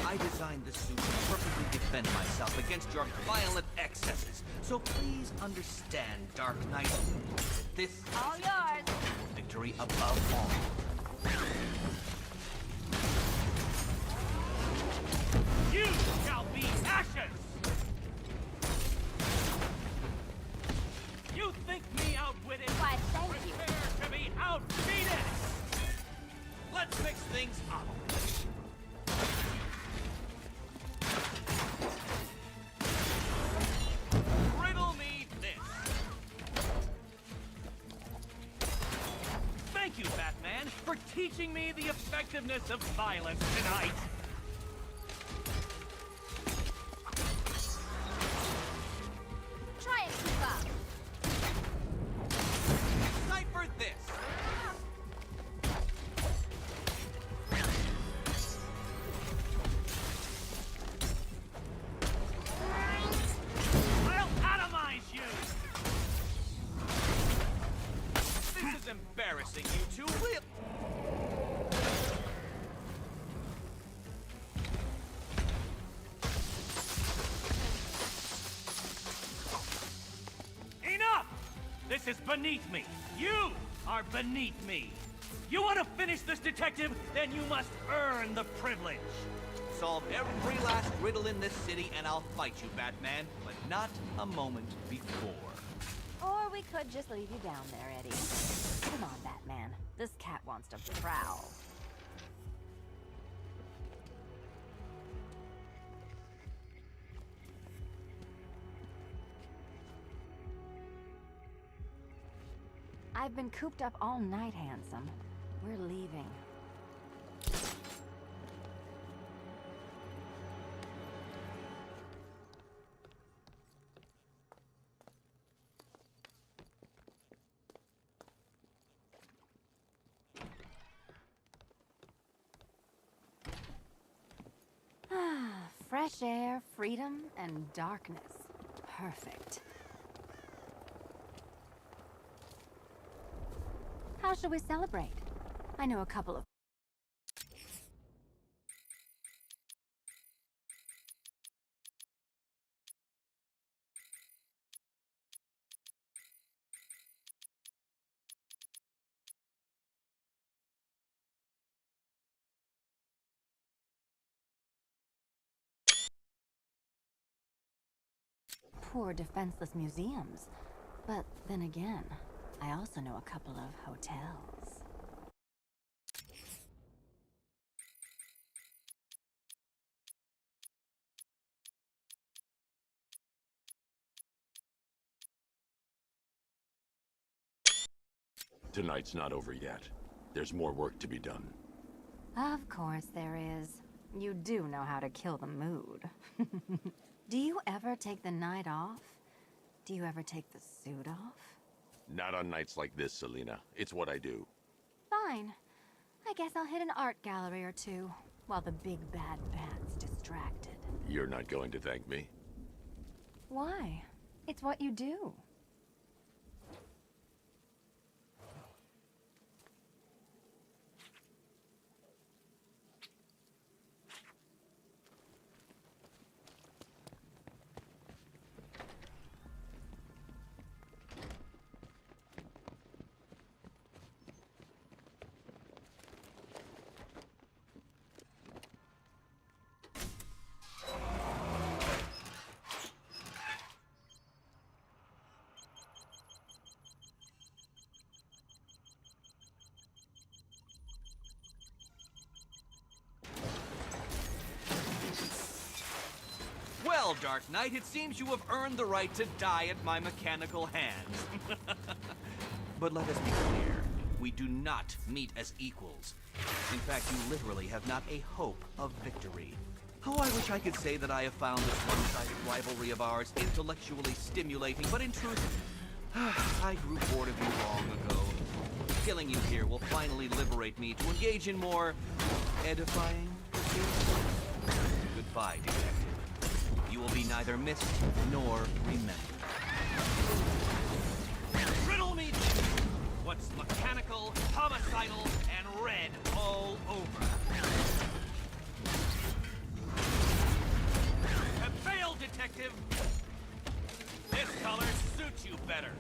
I designed this suit to perfectly defend myself against your violent excesses. So please understand, Dark Knight, that this All yours! victory above all. You shall be ashes! You think me outwitted? Why, thank you. Prepare to be outbeaten! Let's mix things up. Riddle me this. Thank you, Batman, for teaching me the effectiveness of violence tonight. Try and keep up. Cipher this. I'll atomize you! This is embarrassing, you two. Enough! This is beneath me. You are beneath me. You want to finish this, detective? Then you must earn the privilege. Solve every last riddle in this city and I'll fight you, Batman, but not a moment before. Or we could just leave you down there, Eddie. Come on, Batman. This cat wants to prowl. I've been cooped up all night, handsome. We're leaving. Fresh air, freedom, and darkness. Perfect. How shall we celebrate? I know a couple of... poor defenseless museums. But then again, I also know a couple of hotels. Tonight's not over yet. There's more work to be done. Of course there is. You do know how to kill the mood. Do you ever take the night off? Do you ever take the suit off? Not on nights like this, Selina. It's what I do. Fine. I guess I'll hit an art gallery or two, while the big bad bat's distracted. You're not going to thank me? Why? It's what you do. Well, Dark Knight, it seems you have earned the right to die at my mechanical hands. But let us be clear, we do not meet as equals. In fact, you literally have not a hope of victory. Oh, I wish I could say that I have found this one-sided rivalry of ours intellectually stimulating, but in truth, I grew bored of you long ago. Killing you here will finally liberate me to engage in more edifying pursuits. Goodbye, detective. You will be neither missed nor remembered. Riddle me what's mechanical, homicidal, and red all over. Have failed, detective! This color suits you better.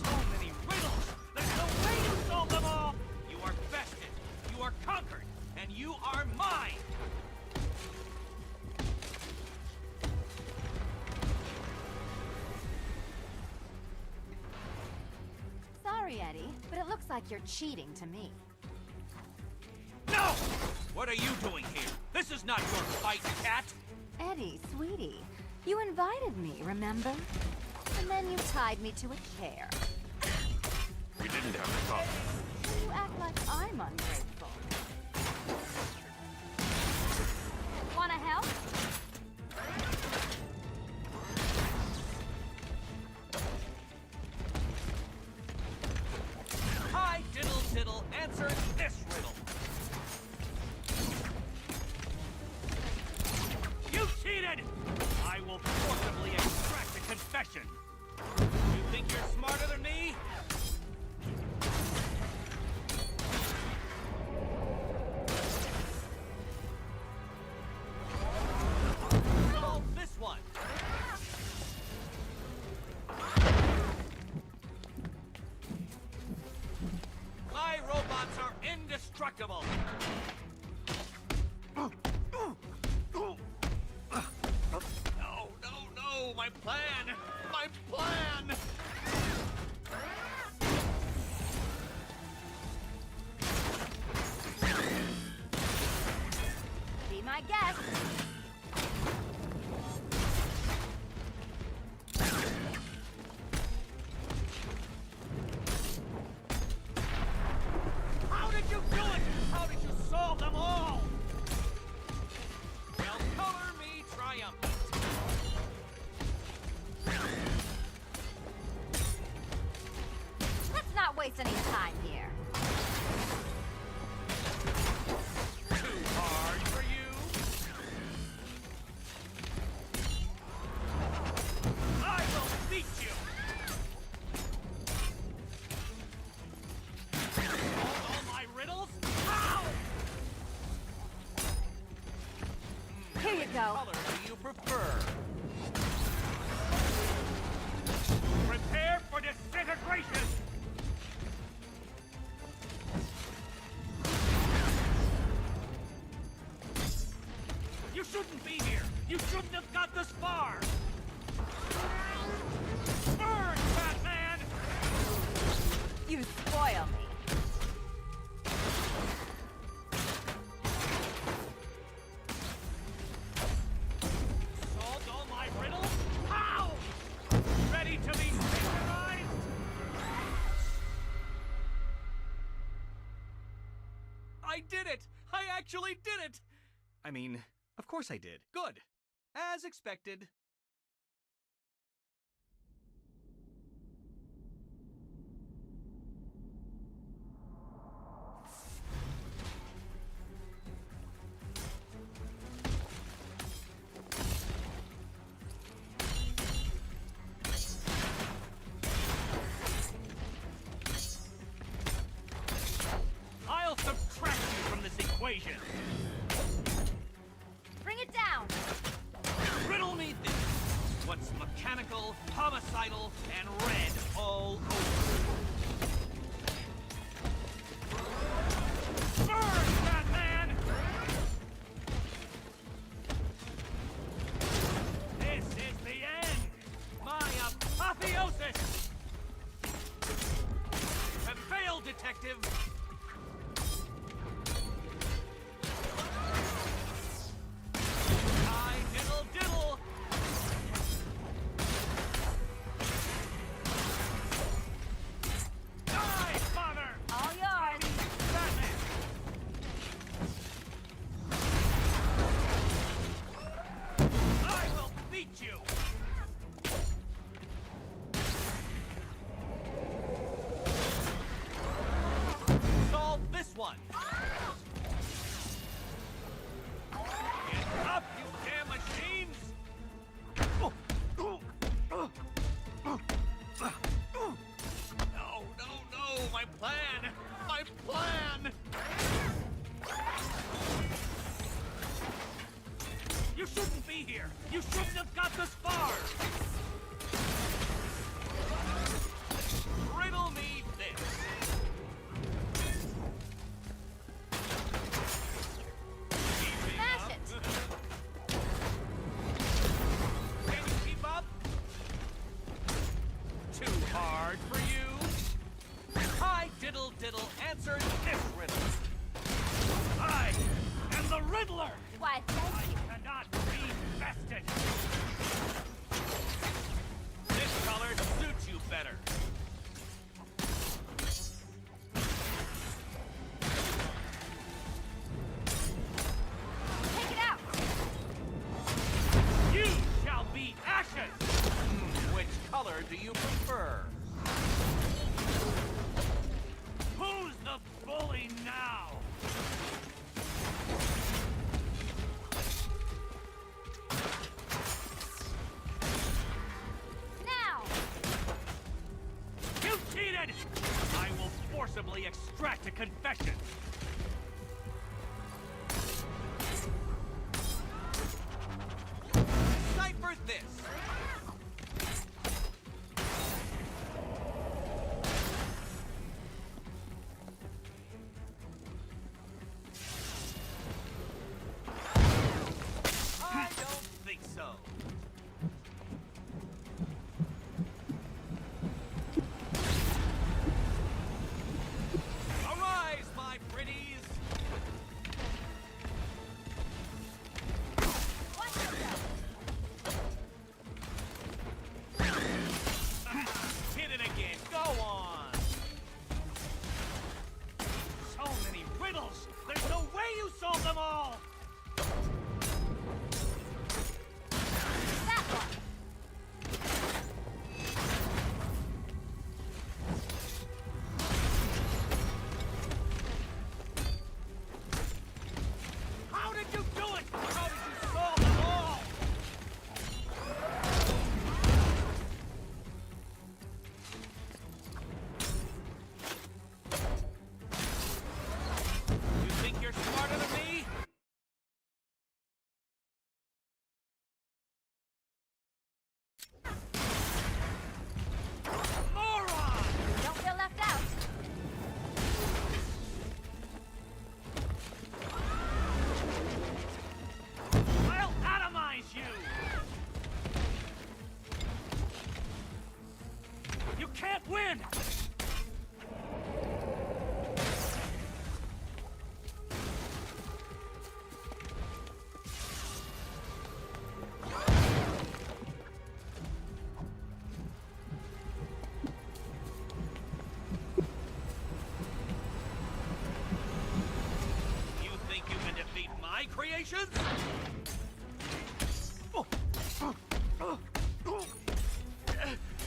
So many riddles! There's no way to solve them all! You are bested, you are conquered, and you are mine! Sorry, Eddie, but it looks like you're cheating to me. No! What are you doing here? This is not your fight, cat! Eddie, sweetie, you invited me, remember? And then you tied me to a chair. We didn't have to talk. You act like I'm ungrateful. Wanna help? Hi, diddle diddle, answer this riddle. You cheated! I will forcibly extract a confession. You think you're smarter than me? Solve this one. My robots are indestructible. No, no, no! My plan! My plan! Be my guest. go. color do you prefer? Prepare for disintegration! You shouldn't be here! You shouldn't have got this far! Burn, Batman! You spoil me. Solved all my riddles? How? Ready to be synchronized? I did it! I actually did it! I mean, of course I did. Good. As expected. I'll subtract you from this equation! Bring it down. Riddle me this. What's mechanical, homicidal, and red all over? Burn, Batman! This is the end! My apotheosis! Have failed, detective! I diddle diddle! Die, father! All yours. Batman! I will beat you! Solve this one! Get up, you damn machines! No, no, no! My plan! My plan! You shouldn't be here! You shouldn't have got this far! Riddle me this. Smash it. Can you keep up? Too hard for you? I diddle diddle answered this riddle. I am the Riddler! Why, thank you. Cannot be bested! This color suits you better. Take it out. You shall be ashes! Which color do you prefer? Who's the bully now? Now. You cheated! I will forcibly extract a confession. Cipher this. I don't think so. Arise, my pretties! Watch yourself. Hit it again. Go on. So many riddles! There's no way you solved them all! creations?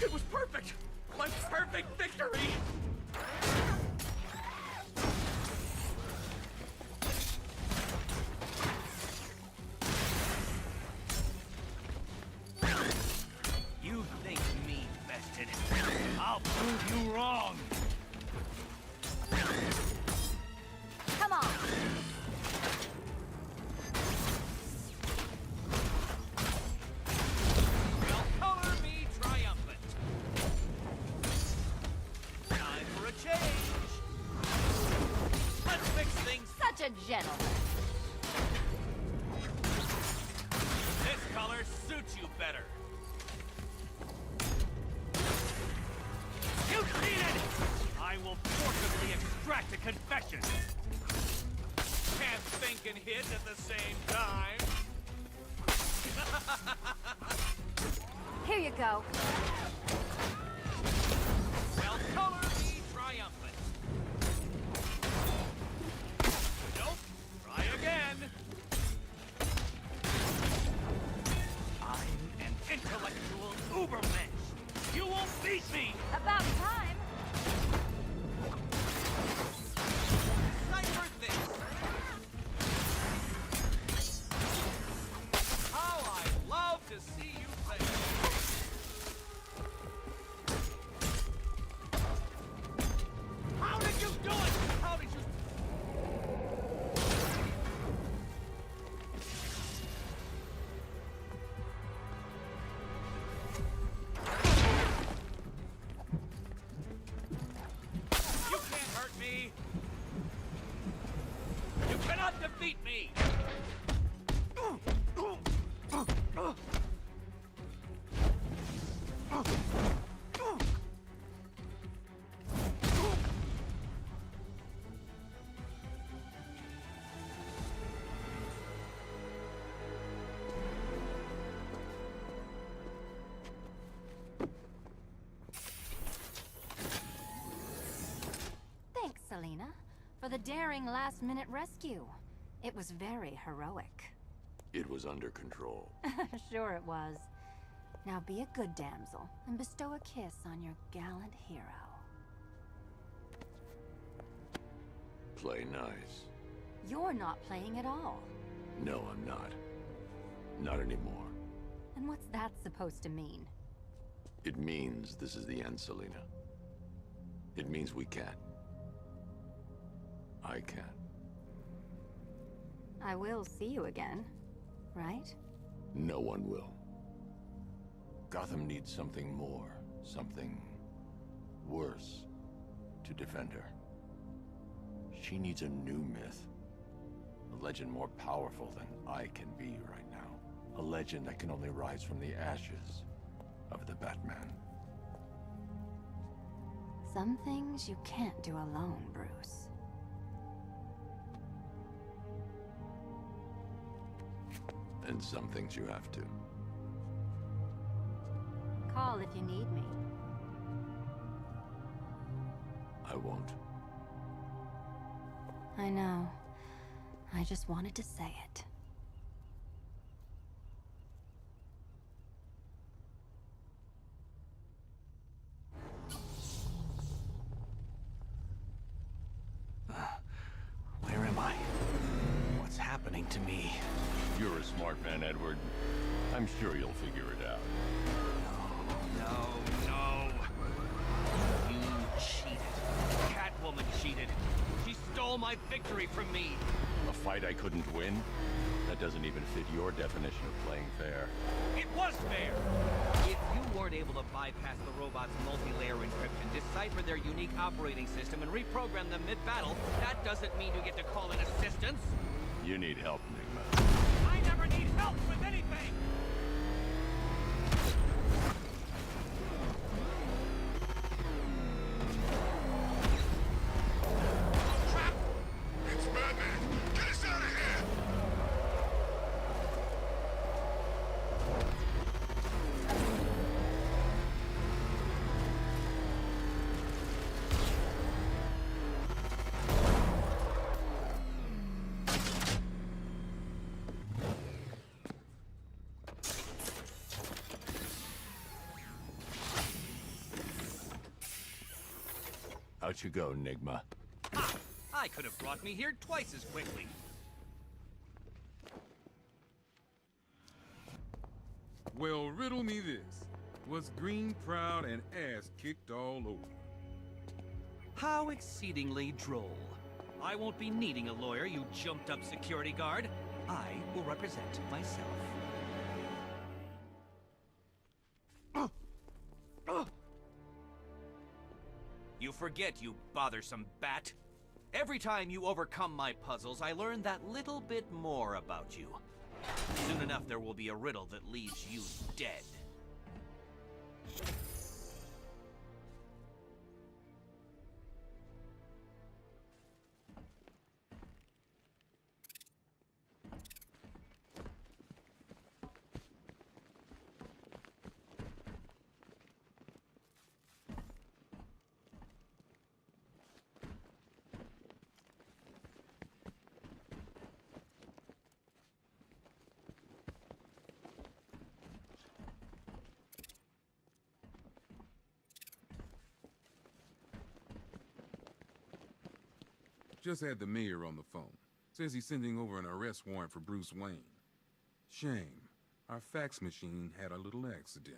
It was perfect! My perfect victory! You think me bested? I'll prove you wrong! Come on! Well, color me triumphant. Time for a change. Let's fix things. Such a gentleman. This color suits you better. You cheated! I will forcibly extract a confession. Can't think and hit at the same time. Here you go. Well, color me triumphant. Nope. Try again. I'm an intellectual ubermensch. You won't beat me. About time. Cipher this. How I love to see you play. How did you do it? How did you... You can't hurt me. You cannot defeat me. Thanks, Selena, for the daring last-minute rescue. It was very heroic. It was under control. Sure it was. Now be a good damsel and bestow a kiss on your gallant hero. Play nice. You're not playing at all. No, I'm not. Not anymore. And what's that supposed to mean? It means this is the end, Selena. It means we can't. I can't. I will see you again, right? No one will. Gotham needs something more, something worse to defend her. She needs a new myth. A legend more powerful than I can be right now. A legend that can only rise from the ashes of the Batman. Some things you can't do alone, Bruce. And some things you have to. Call if you need me. I won't. I know. I just wanted to say it. Where am I? What's happening to me? You're a smart man, Edward. I'm sure you'll figure it out. No. You cheated. Catwoman cheated. She stole my victory from me. A fight I couldn't win? That doesn't even fit your definition of playing fair. It was fair! If you weren't able to bypass the robot's multi-layer encryption, decipher their unique operating system, and reprogram them mid-battle, that doesn't mean you get to call in assistance. You need help, Enigma. I never need help with anything! Crap! It's Batman! Get us out of here! Out you go, Enigma. Ha! I could have brought me here twice as quickly. Well, riddle me this. Was Green proud and ass kicked all over? How exceedingly droll. I won't be needing a lawyer, you jumped-up security guard. I will represent myself. You forget, you bothersome bat. Every time you overcome my puzzles, I learn that little bit more about you. Soon enough, there will be a riddle that leaves you dead. Just had the mayor on the phone. Says he's sending over an arrest warrant for Bruce Wayne. Shame. Our fax machine had a little accident.